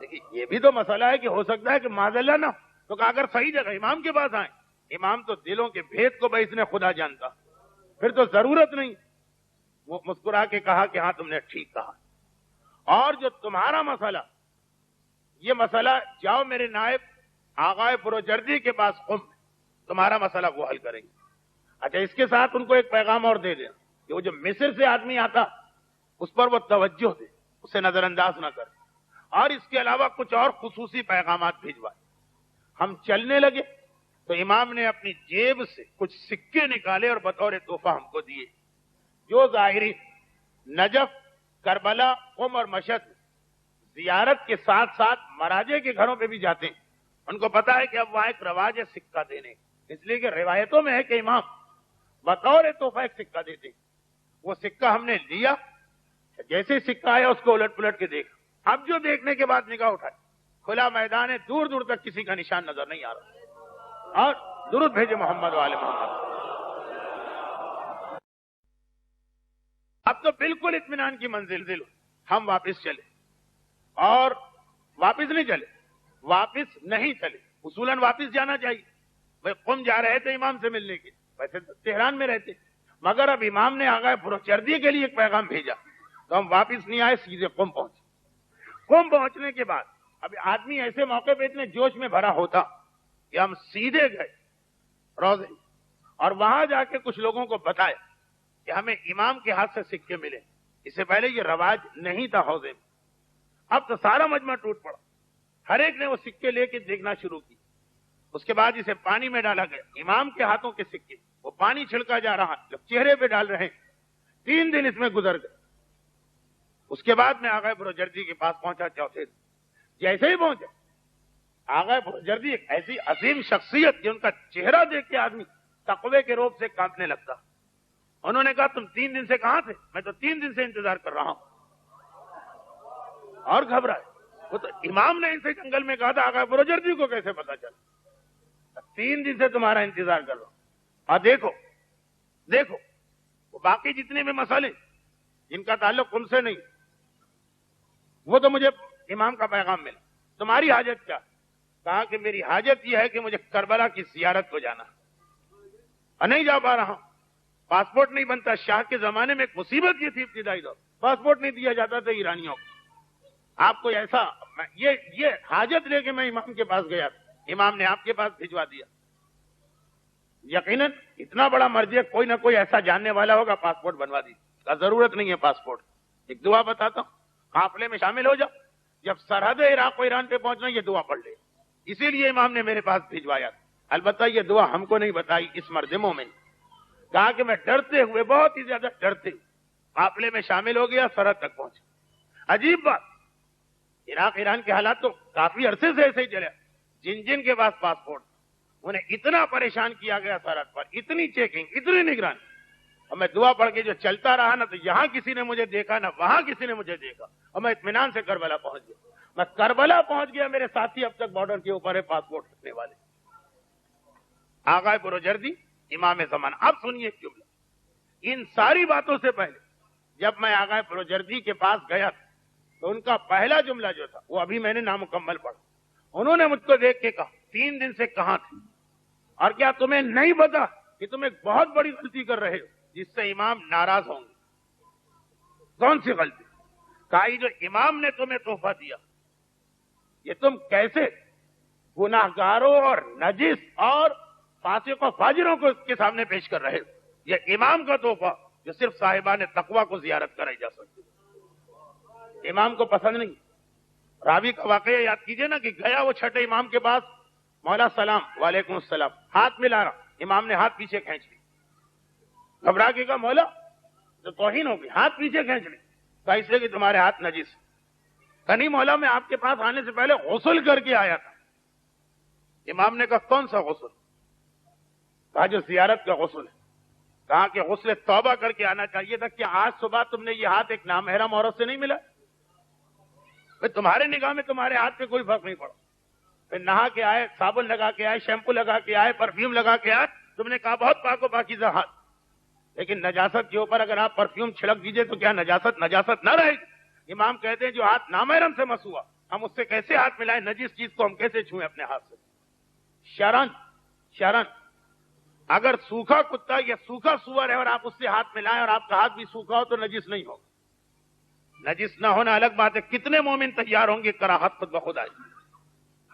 دیکھیے یہ بھی تو مسئلہ ہے کہ ہو سکتا ہے کہ معذاللہ نہ، تو کہا اگر صحیح جگہ امام کے پاس آئیں، امام تو دلوں کے بھید کو باعث نے خدا جانتا، پھر تو ضرورت نہیں۔ وہ مسکرا کے کہا کہ ہاں تم نے ٹھیک کہا، اور جو تمہارا مسئلہ، یہ مسئلہ جاؤ میرے نائب آغا بروجردی کے پاس قم، تمہارا مسئلہ وہ حل کریں گے۔ اچھا اس کے ساتھ ان کو ایک پیغام اور دے دیں کہ وہ جو مصر سے آدمی آتا اس پر وہ توجہ دے، اسے نظر انداز نہ کرے، اور اس کے علاوہ کچھ اور خصوصی پیغامات بھیجوائے۔ ہم چلنے لگے تو امام نے اپنی جیب سے کچھ سکے نکالے اور بطور تحفہ ہم کو دیے، جو ظاہری نجف، کربلا، قم اور مشہد زیارت کے ساتھ ساتھ مراجع کے گھروں پہ بھی جاتے ہیں، ان کو پتا ہے کہ اب وہاں ایک رواج ہے سکہ دینے، اس لیے کہ روایتوں میں ہے کہ امام بطور تحفہ ایک سکہ دیتے۔ وہ سکہ ہم نے لیا، جیسے ہی سکہ آیا اس کو الٹ پلٹ کے دیکھا، اب جو دیکھنے کے بعد نگاہ اٹھائی، کھلا میدان ہے، دور دور تک کسی کا نشان نظر نہیں آ رہا، اور درود بھیجے محمد و آل محمد۔ اب تو بالکل اطمینان کی منزل ہم واپس چلے، اور واپس نہیں چلے، اصولاً واپس جانا چاہیے، بھائی قم جا رہے تھے امام سے ملنے کے، ویسے تہران میں رہتے، مگر اب امام نے آغا بروجردی کے لیے ایک پیغام بھیجا تو ہم واپس نہیں آئے، سیدھے قم پہنچے۔ قم پہنچنے کے بعد اب آدمی ایسے موقع پہ اتنے جوش میں بھرا ہوتا کہ ہم سیدھے گئے روضے، اور وہاں جا کے کچھ لوگوں کو بتایا کہ ہمیں امام کے ہاتھ سے سکے ملے، اس سے پہلے یہ رواج نہیں تھا حوضے میں۔ اب تو سارا مجمع ٹوٹ پڑا، ہر ایک نے وہ سکے لے کے دیکھنا شروع کی، اس کے بعد اسے پانی میں ڈالا گیا، امام کے ہاتھوں کے سکے، وہ پانی چھڑکا جا رہا، جب چہرے پہ ڈال رہے ہیں، 3 دن اس میں گزر گئے۔ اس کے بعد میں آغا بروجردی کے پاس پہنچا چوتھے دن، جیسے ہی پہنچا آغا بروجردی ایک ایسی عظیم شخصیت کہ ان کا چہرہ دیکھ کے آدمی تقوی کے روب سے کانپنے لگتا۔ انہوں نے کہا تم 3 دن سے کہاں تھے؟ میں تو 3 دن سے انتظار کر رہا ہوں، اور گھبرائے۔ وہ تو امام نے ان سے جنگل میں کہا تھا، آغا بروجردی کو کیسے پتا چلا؟ 3 دن سے تمہارا انتظار کر رہا ہوں۔ اور دیکھو وہ باقی جتنے بھی مسئلے جن کا تعلق ان سے نہیں، وہ تو مجھے امام کا پیغام ملا، تمہاری حاجت کیا؟ کہا کہ میری حاجت یہ ہے کہ مجھے کربلا کی زیارت کو جانا، اور نہیں جا پا رہا ہوں، پاسپورٹ نہیں بنتا۔ شاہ کے زمانے میں ایک مصیبت یہ تھی ابتدائی دور، پاسپورٹ نہیں دیا جاتا تھا ایرانیوں کو۔ آپ کو ایسا، یہ حاجت لے کے میں امام کے پاس گیا، امام نے آپ کے پاس بھجوا دیا۔ یقیناً اتنا بڑا مرجع کوئی نہ کوئی ایسا جاننے والا ہوگا، پاسپورٹ بنوا دی، ضرورت نہیں ہے پاسپورٹ۔ ایک دعا بتاتا ہوں، قافلے میں شامل ہو جاؤ، جب سرحد عراق و ایران پہ پہنچنا یہ دعا پڑھ لے، اسی لیے امام نے میرے پاس بھجوایا۔ البتہ یہ دعا ہم کو نہیں بتائی، اس مردموں میں کہا کہ میں ڈرتے ہوئے، بہت ہی زیادہ ڈرتے ہوئے قافلے میں شامل ہو گیا، سرحد تک پہنچا۔ عجیب بات، عراق ایران کے حالات تو کافی عرصے سے ایسے ہی چلے، جن کے پاس پاسپورٹ انہیں اتنا پریشان کیا گیا سرحد پر، اتنی چیکنگ، اتنی نگرانی، اور میں دعا پڑھ کے جو چلتا رہا نا، تو یہاں کسی نے مجھے دیکھا نہ وہاں کسی نے مجھے دیکھا، اور میں اطمینان سے کربلا پہنچ گیا۔ میں کربلا پہنچ گیا، میرے ساتھی اب تک بارڈر کے اوپر ہے پاسپورٹ رکھنے والے، آغا بروجردی امام زمانہ۔ اب سنیے ایک جملہ، ان ساری باتوں سے پہلے جب میں آغا بروجردی کے پاس گیا تو ان کا پہلا جملہ جو تھا وہ ابھی میں نے نامکمل پڑھا۔ انہوں نے مجھ کو دیکھ کے کہا، 3 دن سے کہاں تھے، اور کیا تمہیں نہیں پتا کہ تم ایک بہت بڑی غلطی کر رہے ہو جس سے امام ناراض ہوں گے؟ کون سی غلطی؟ کہا یہ جو امام نے تمہیں تحفہ دیا، یہ تم کیسے گناہگاروں اور نجس اور فاسق و فاجروں کو اس کے سامنے پیش کر رہے ہو؟ یہ امام کا تحفہ جو صرف صاحبان تقوی کو زیارت کرائی جا سکتی، امام کو پسند نہیں۔ راوی کا واقعہ یاد کیجئے نا کہ گیا وہ چھٹے امام کے پاس، مولا سلام، وعلیکم السلام، ہاتھ ملا رہا، امام نے ہاتھ پیچھے کھینچ لی، گھبرا کے کہا مولا تو توہین ہوگی، ہاتھ پیچھے کھینچ لی، کہا اس لیے کہ تمہارے ہاتھ نجس۔ کہا نہیں مولا، میں آپ کے پاس آنے سے پہلے غسل کر کے آیا تھا۔ امام نے کہا کون سا غسل؟ کہا جو زیارت کا غسل ہے۔ کہا کہ غسل توبہ کر کے آنا چاہیے تھا، کہ آج صبح تم نے یہ ہاتھ ایک نامحرم عورت سے نہیں ملا؟ تمہارے نگاہ میں تمہارے ہاتھ پہ کوئی فرق نہیں پڑا، پھر نہا کے آئے، صابن لگا کے آئے، شیمپو لگا کے آئے، پرفیوم لگا کے آئے، تم نے کہا بہت پاک و پاکیزہ ہاتھ، لیکن نجاست کے اوپر اگر آپ پرفیوم چھڑک دیجئے تو کیا نجاست نہ رہے گی؟ امام کہتے ہیں جو ہاتھ نامحرم سے مس ہوا، ہم اس سے کیسے ہاتھ ملائیں؟ نجس چیز کو ہم کیسے چھوئیں اپنے ہاتھ سے؟ شرن اگر سوکھا کتا یا سوکھا سور ہے اور آپ اس سے ہاتھ ملائیں اور آپ کا ہاتھ بھی سوکھا ہو تو نجس نہیں ہوگا۔ نجس نہ ہونا الگ بات ہے، کتنے مومن تیار ہوں گے کراہت خود بخود آئے؟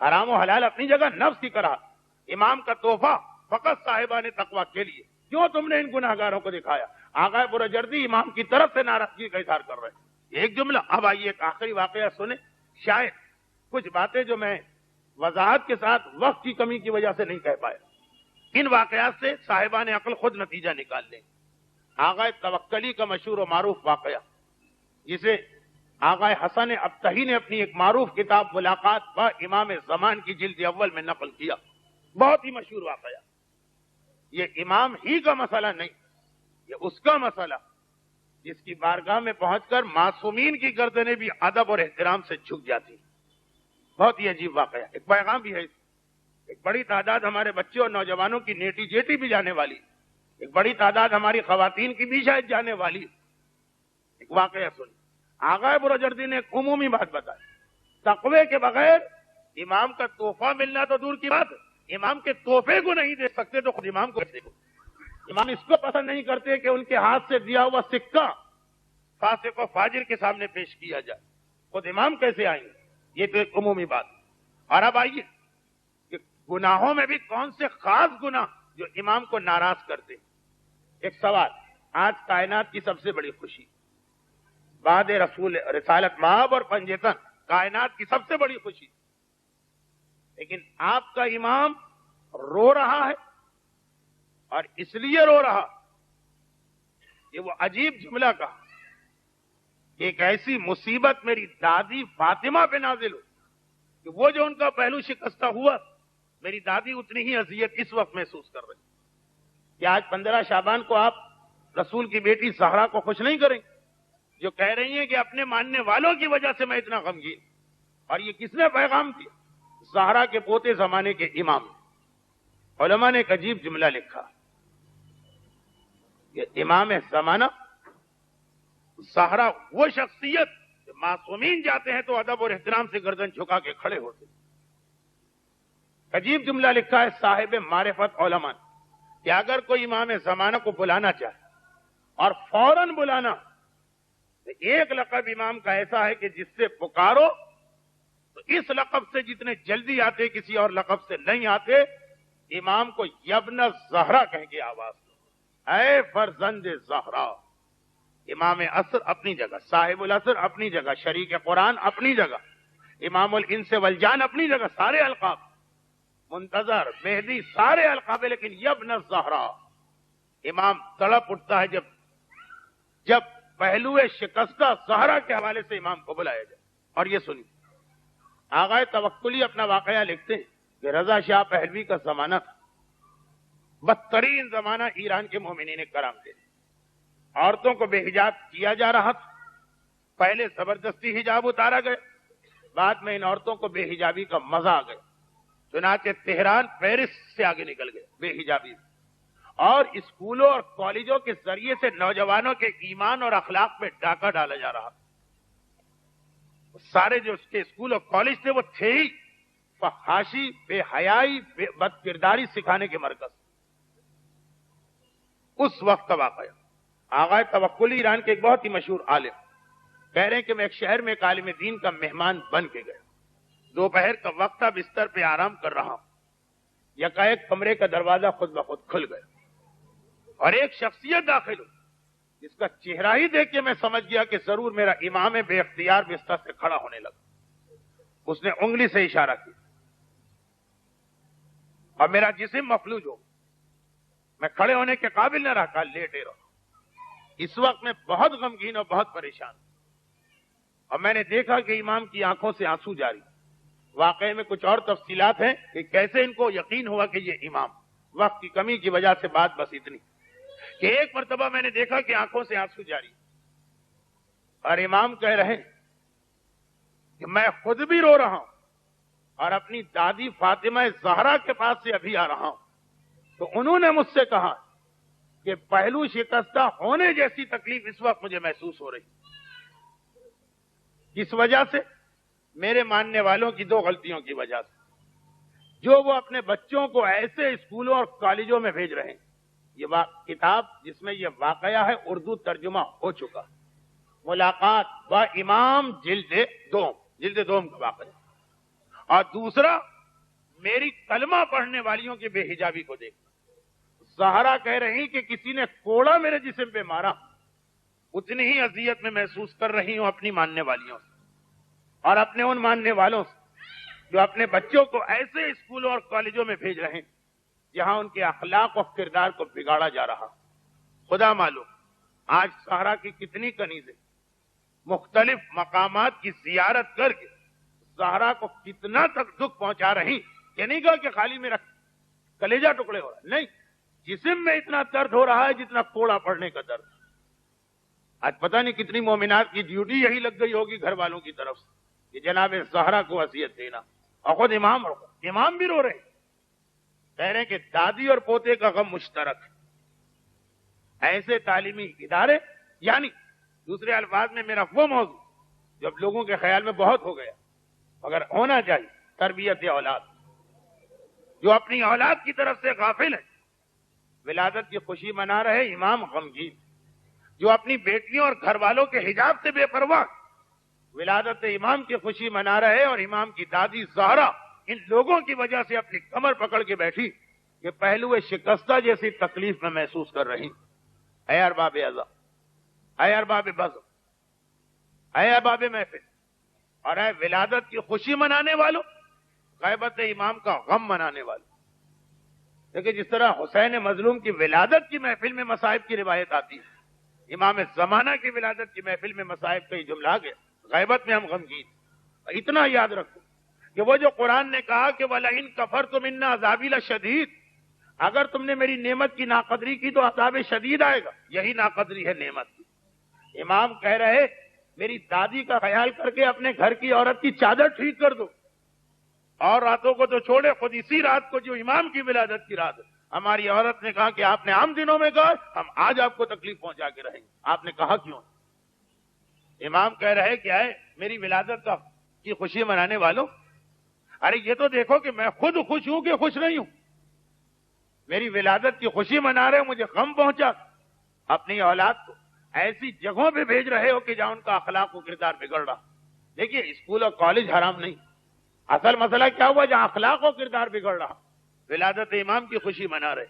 حرام و حلال اپنی جگہ، نفس کی کراہت۔ امام کا تحفہ فقط صاحبان تقوی کے لیے، کیوں تم نے ان گناہگاروں کو دکھایا؟ آغا بروجردی امام کی طرف سے ناراضگی کا اظہار کر رہے ہیں۔ ایک جملہ۔ اب آئیے ایک آخری واقعہ سنیں، شاید کچھ باتیں جو میں وضاحت کے ساتھ وقت کی کمی کی وجہ سے نہیں کہہ پایا، ان واقعات سے صاحبان عقل خود نتیجہ نکال لیں۔ آغا توکلی کا مشہور و معروف واقعہ، جسے آغا حسن ابتہی نے اپنی ایک معروف کتاب ملاقات با امام زمان کی جلد اول میں نقل کیا، بہت ہی مشہور واقعہ۔ یہ امام ہی کا مسئلہ نہیں، یہ اس کا مسئلہ جس کی بارگاہ میں پہنچ کر معصومین کی گردنیں بھی ادب اور احترام سے جھک جاتی۔ بہت ہی عجیب واقعہ، ایک پیغام بھی ہے، ایک بڑی تعداد ہمارے بچوں اور نوجوانوں کی نیٹی جیٹی بھی جانے والی، ایک بڑی تعداد ہماری خواتین کی بھی شاید جانے والی۔ ایک واقعہ سنیں، آغا بروجردی نے ایک عمومی بات بتائی، تقوی کے بغیر امام کا تحفہ ملنا تو دور کی بات ہے، امام کے تحفے کو نہیں دے سکتے تو خود امام کو دیکھو۔ امام اس کو پسند نہیں کرتے کہ ان کے ہاتھ سے دیا ہوا سکہ فاسق و فاجر کے سامنے پیش کیا جائے، خود امام کیسے آئیں گے؟ یہ تو ایک عمومی بات۔ اور اب آئیے کہ گناہوں میں بھی کون سے خاص گناہ جو امام کو ناراض کرتے۔ ایک سوال، آج کائنات کی سب سے بڑی خوشی بعد رسول رسالت مآب اور پنجتن، کائنات کی سب سے بڑی خوشی، لیکن آپ کا امام رو رہا ہے، اور اس لیے رو رہا، یہ وہ عجیب جملہ کہا کہ ایک ایسی مصیبت میری دادی فاطمہ پہ نازل ہو کہ وہ جو ان کا پہلو شکستہ ہوا، میری دادی اتنی ہی اذیت اس وقت محسوس کر رہی۔ کہ آج 15 شعبان کو آپ رسول کی بیٹی زہرا کو خوش نہیں کریں، جو کہہ رہی ہیں کہ اپنے ماننے والوں کی وجہ سے میں اتنا غمگین۔ اور یہ کس نے پیغام دیا؟ زہرا کے پوتے زمانے کے امام۔ علماء نے ایک عجیب جملہ لکھا کہ امام زمانہ زہرا وہ شخصیت کہ معصومین جاتے ہیں تو ادب اور احترام سے گردن جھکا کے کھڑے ہوتے۔ عجیب جملہ لکھا ہے صاحب معرفت علماء کہ اگر کوئی امام زمانہ کو بلانا چاہے اور فوراً بلانا، تو ایک لقب امام کا ایسا ہے کہ جس سے پکارو تو اس لقب سے جتنے جلدی آتے کسی اور لقب سے نہیں آتے، امام کو یبن زہرا کہہ کے آواز دو، اے فرزند زہرا۔ امام عصر اپنی جگہ، صاحب العصر اپنی جگہ، شریک قرآن اپنی جگہ، امام الانس والجان اپنی جگہ، سارے القاب، منتظر، مہدی، سارے القاب، لیکن یبن زہرا امام تڑپ اٹھتا ہے جب پہلو شکستہ زہرا کے حوالے سے امام کو بلایا جائے۔ اور یہ سنیے، آغا توکلی اپنا واقعہ لکھتے ہیں کہ رضا شاہ پہلوی کا زمانہ تھا، بدترین زمانہ ایران کے مومنین کرام کے، عورتوں کو بے حجاب کیا جا رہا تھا، پہلے زبردستی حجاب اتارا گیا، بعد میں ان عورتوں کو بے حجابی کا مزہ آ گیا، چنانچہ تہران پیرس سے آگے نکل گئے بے حجابی، اور اسکولوں اور کالجوں کے ذریعے سے نوجوانوں کے ایمان اور اخلاق میں ڈاکہ ڈالا جا رہا تھا۔ سارے جو اس کے اسکول اور کالج تھے وہ تھے ہی فحاشی، بے حیائی، بد کرداری سکھانے کے مرکز۔ اس وقت کا واقعہ آغا توکلی ایران کے ایک بہت ہی مشہور عالم کہہ رہے ہیں کہ میں ایک شہر میں ایک عالم دین کا مہمان بن کے گیا، دوپہر کا وقت تھا، بستر پہ آرام کر رہا ہوں، یکایک کمرے کا دروازہ خود بخود کھل گیا اور ایک شخصیت داخل ہوئی جس کا چہرہ ہی دیکھ کے میں سمجھ گیا کہ ضرور میرا امام بے اختیار بستر سے کھڑا ہونے لگا۔ اس نے انگلی سے اشارہ کیا اور میرا جسم مفلوج ہو، میں کھڑے ہونے کے قابل نہ رہا، کہا لیٹے رہو۔ اس وقت میں بہت غمگین اور بہت پریشان، اور میں نے دیکھا کہ امام کی آنکھوں سے آنسو جاری۔ واقعے میں کچھ اور تفصیلات ہیں کہ کیسے ان کو یقین ہوا کہ یہ امام، وقت کی کمی کی وجہ سے بات بس اتنی کہ ایک مرتبہ میں نے دیکھا کہ آنکھوں سے آنسو جاری اور امام کہہ رہے کہ میں خود بھی رو رہا ہوں اور اپنی دادی فاطمہ زہرا کے پاس سے ابھی آ رہا ہوں، تو انہوں نے مجھ سے کہا کہ پہلو شکستہ ہونے جیسی تکلیف اس وقت مجھے محسوس ہو رہی۔ اس وجہ سے میرے ماننے والوں کی دو غلطیوں کی وجہ سے، جو وہ اپنے بچوں کو ایسے اسکولوں اور کالجوں میں بھیج رہے ہیں۔ یہ کتاب جس میں یہ واقعہ ہے اردو ترجمہ ہو چکا، ملاقات با امام جلد دوم کا واقعہ، اور دوسرا میری کلمہ پڑھنے والیوں کی بے حجابی کو دیکھنا۔ زہرا کہہ رہی کہ کسی نے کوڑا میرے جسم پہ مارا، اتنی ہی اذیت میں محسوس کر رہی ہوں اپنی ماننے والیوں سے اور اپنے ان ماننے والوں سے جو اپنے بچوں کو ایسے اسکولوں اور کالجوں میں بھیج رہے ہیں جہاں ان کے اخلاق و کردار کو بگاڑا جا رہا۔ خدا معلوم آج زہرا کی کتنی کنیزیں مختلف مقامات کی زیارت کر کے زہرا کو کتنا تک دکھ پہنچا رہی، یہ نہیں کہا کہ خالی میرا کلیجہ ٹکڑے ہو رہا ہے، نہیں، جسم میں اتنا درد ہو رہا ہے جتنا کوڑا پڑنے کا درد۔ آج پتہ نہیں کتنی مومنات کی ڈیوٹی یہی لگ گئی ہوگی گھر والوں کی طرف سے کہ جناب زہرا کو وصیت دینا، اور خود امام بھی رو رہے ہیں، کہہ رہے ہیں کہ دادی اور پوتے کا غم مشترک ہے۔ ایسے تعلیمی ادارے، یعنی دوسرے الفاظ میں میرا وہ موضوع جو اب لوگوں کے خیال میں بہت ہو گیا مگر ہونا چاہیے، تربیت اولاد، جو اپنی اولاد کی طرف سے غافل ہے، ولادت کی خوشی منا رہے امام غمگین، جو اپنی بیٹیوں اور گھر والوں کے حجاب سے بے پرواہ ولادت امام کی خوشی منا رہے، اور امام کی دادی زہرا ان لوگوں کی وجہ سے اپنی کمر پکڑ کے بیٹھی کہ پہلو شکستہ جیسی تکلیف میں محسوس کر رہی۔ اے ارباب ازا، اے ارباب بزم، اے ارباب محفل، اور اے ولادت کی خوشی منانے والوں، غیبت امام کا غم منانے والوں۔ دیکھیں جس طرح حسین مظلوم کی ولادت کی محفل میں مصائب کی روایت آتی ہے، امام زمانہ کی ولادت کی محفل میں مصائب کا یہ جملہ آ گیا، غیبت میں ہم غمگین۔ اتنا یاد رکھو کہ وہ جو قرآن نے کہا کہ وَلَئِن كَفَرْتُمْ إِنَّ عَذَابِي لَشَدِيدٌ، اگر تم نے میری نعمت کی ناقدری کی تو عذاب شدید آئے گا، یہی ناقدری ہے نعمت کی۔ امام کہہ رہے میری دادی کا خیال کر کے اپنے گھر کی عورت کی چادر ٹھیک کر دو، اور راتوں کو تو چھوڑے، خود اسی رات کو جو امام کی ولادت کی رات ہے، ہماری عورت نے کہا کہ آپ نے عام دنوں میں کہا ہم آج آپ کو تکلیف پہنچا کے رہیں گے، آپ نے کہا کیوں؟ امام کہہ رہے کیا ہے میری ولادت کی خوشی منانے والوں، ارے یہ تو دیکھو کہ میں خود خوش ہوں کہ خوش نہیں ہوں، میری ولادت کی خوشی منا رہے ہو، مجھے غم پہنچا، اپنی اولاد کو ایسی جگہوں پہ بھیج رہے ہو کہ جہاں ان کا اخلاق و کردار بگڑ رہا۔ دیکھیے اسکول اور کالج حرام نہیں، اصل مسئلہ کیا ہوا جہاں اخلاق و کردار بگڑ رہا، ولادت امام کی خوشی منا رہے،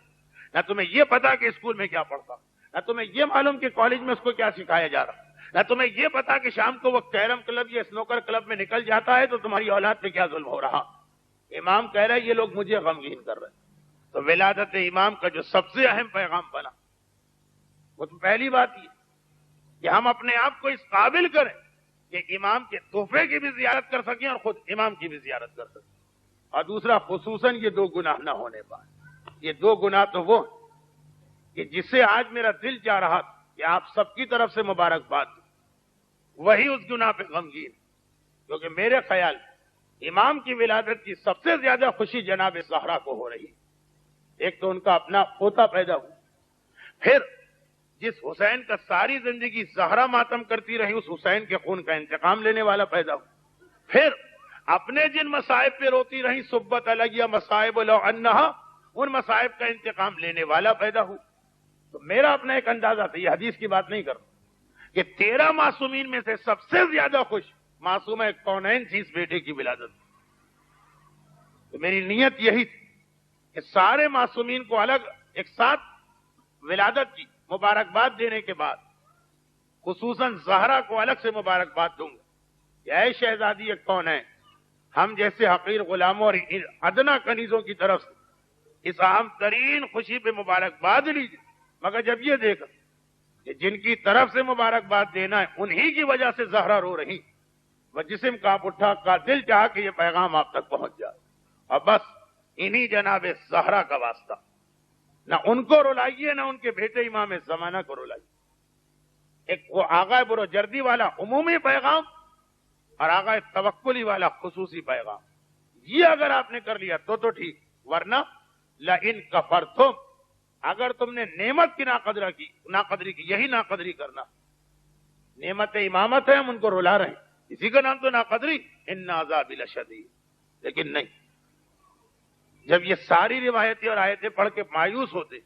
نہ تمہیں یہ پتا کہ اسکول میں کیا پڑھتا، نہ تمہیں یہ معلوم کہ کالج میں اس کو کیا سکھایا جا رہا، نہ تمہیں یہ پتا کہ شام کو وہ کیرم کلب یا اسنوکر کلب میں نکل جاتا ہے تو تمہاری اولاد پہ کیا ظلم ہو رہا۔ امام کہہ رہے یہ لوگ مجھے غمگین کر رہے ہیں۔ تو ولادت امام کا جو سب سے اہم پیغام بنا وہ تو پہلی بات یہ کہ ہم اپنے آپ کو اس قابل کریں کہ امام کے تحفے کی بھی زیارت کر سکیں اور خود امام کی بھی زیارت کر سکیں، اور دوسرا خصوصاً یہ 2 گناہ نہ ہونے پائے۔ یہ 2 گناہ تو وہ کہ جسے آج میرا دل چاہ رہا کہ آپ سب کی طرف سے مبارکباد دوں، وہی اس گناہ پہ غمگین، کیونکہ میرے خیال امام کی ولادت کی سب سے زیادہ خوشی جناب زہرا کو ہو رہی ہے۔ ایک تو ان کا اپنا پوتا پیدا ہوا، پھر جس حسین کا ساری زندگی زہرا ماتم کرتی رہی اس حسین کے خون کا انتقام لینے والا پیدا ہوا، پھر اپنے جن مصائب پہ روتی رہی صبت علیہ مصائب لو انہا، ان مصائب کا انتقام لینے والا پیدا ہوا۔ تو میرا اپنا ایک اندازہ تھا، یہ حدیث کی بات نہیں کر رہا، کہ 13 معصومین میں سے سب سے زیادہ خوش معصومہ کونین تھی اس بیٹے کی ولادت۔ تو میری نیت یہی تھی کہ سارے معصومین کو الگ ایک ساتھ ولادت کی مبارکباد دینے کے بعد خصوصاً زہرا کو الگ سے مبارکباد دوں گا کہ اے شہزادی کونین، ہم جیسے حقیر غلاموں اور ادنا کنیزوں کی طرف سے اس اہم ترین خوشی پہ مبارکباد لیجیے، مگر جب یہ دیکھا کہ جن کی طرف سے مبارکباد دینا ہے انہی کی وجہ سے زہرا رو رہی، وہ جسم کانپ اٹھا کا دل چاہا کہ یہ پیغام آپ تک پہنچ جائے، اور بس انہی جناب زہرا کا واسطہ، نہ ان کو رلائیے نہ ان کے بیٹے امام زمانہ کو رلائیے۔ ایک وہ آغا بروجردی والا عمومی پیغام اور آغا توکلی والا خصوصی پیغام، یہ اگر آپ نے کر لیا تو ٹھیک، ورنہ لئن کفرتم، اگر تم نے نعمت کی ناقدری کی، یہی ناقدری کرنا، نعمت امامت ہے ہم ان کو رلا رہے ہیں، اسی کا نام تو ناقدری، ان عذاب لشدید۔ لیکن نہیں، جب یہ ساری روایتیں اور آیتیں پڑھ کے مایوس ہوتے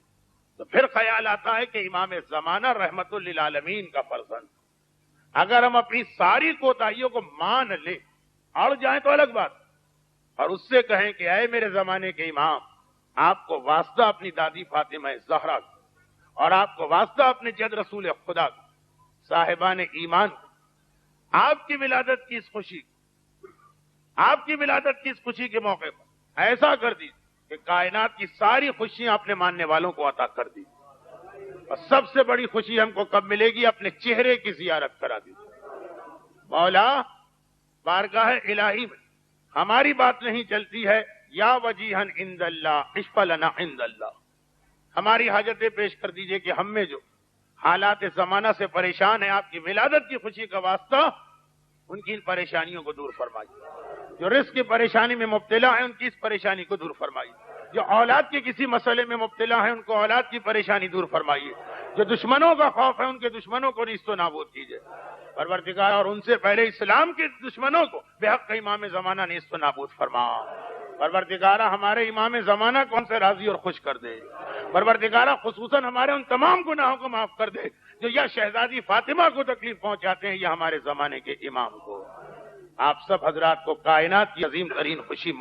تو پھر خیال آتا ہے کہ امام زمانہ رحمت للعالمین کا فرزند، اگر ہم اپنی ساری کوتاہیوں کو مان لیں اڑ جائیں تو الگ بات، اور اس سے کہیں کہ اے میرے زمانے کے امام، آپ کو واسطہ اپنی دادی فاطمہ زہرا کو، اور آپ کو واسطہ اپنے جد رسول خدا کو، صاحبان ایمان کو، آپ کی ولادت کی اس خوشی، آپ کی ولادت کی اس خوشی کے موقع پر ایسا کر دی کہ کائنات کی ساری خوشیاں اپنے ماننے والوں کو عطا کر دی، اور سب سے بڑی خوشی ہم کو کب ملے گی؟ اپنے چہرے کی زیارت کرا دی۔ مولا، بارگاہ الہی میں ہماری بات نہیں چلتی ہے یا وجیہن عند اللہ اشفع لنا عند اللہ، ہماری حاجتیں پیش کر دیجئے کہ ہم میں جو حالات زمانہ سے پریشان ہیں آپ کی ولادت کی خوشی کا واسطہ ان کی ان پریشانیوں کو دور فرمائیے، جو رزق کی پریشانی میں مبتلا ہیں ان کی اس پریشانی کو دور فرمائیے، جو اولاد کے کسی مسئلے میں مبتلا ہیں ان کو اولاد کی پریشانی دور فرمائیے، جو دشمنوں کا خوف ہے ان کے دشمنوں کو نیست و نابود کیجیے پروردگار، اور ان سے پہلے اسلام کے دشمنوں کو بے حق امام زمانہ نیست و نابود فرما پروردگارہ، ہمارے امام زمانہ کو ہم سے راضی اور خوش کر دے پروردگارہ، خصوصاً ہمارے ان تمام گناہوں کو معاف کر دے جو یا شہزادی فاطمہ کو تکلیف پہنچاتے ہیں یا ہمارے زمانے کے امام کو۔ آپ سب حضرات کو کائنات کی عظیم ترین خوشی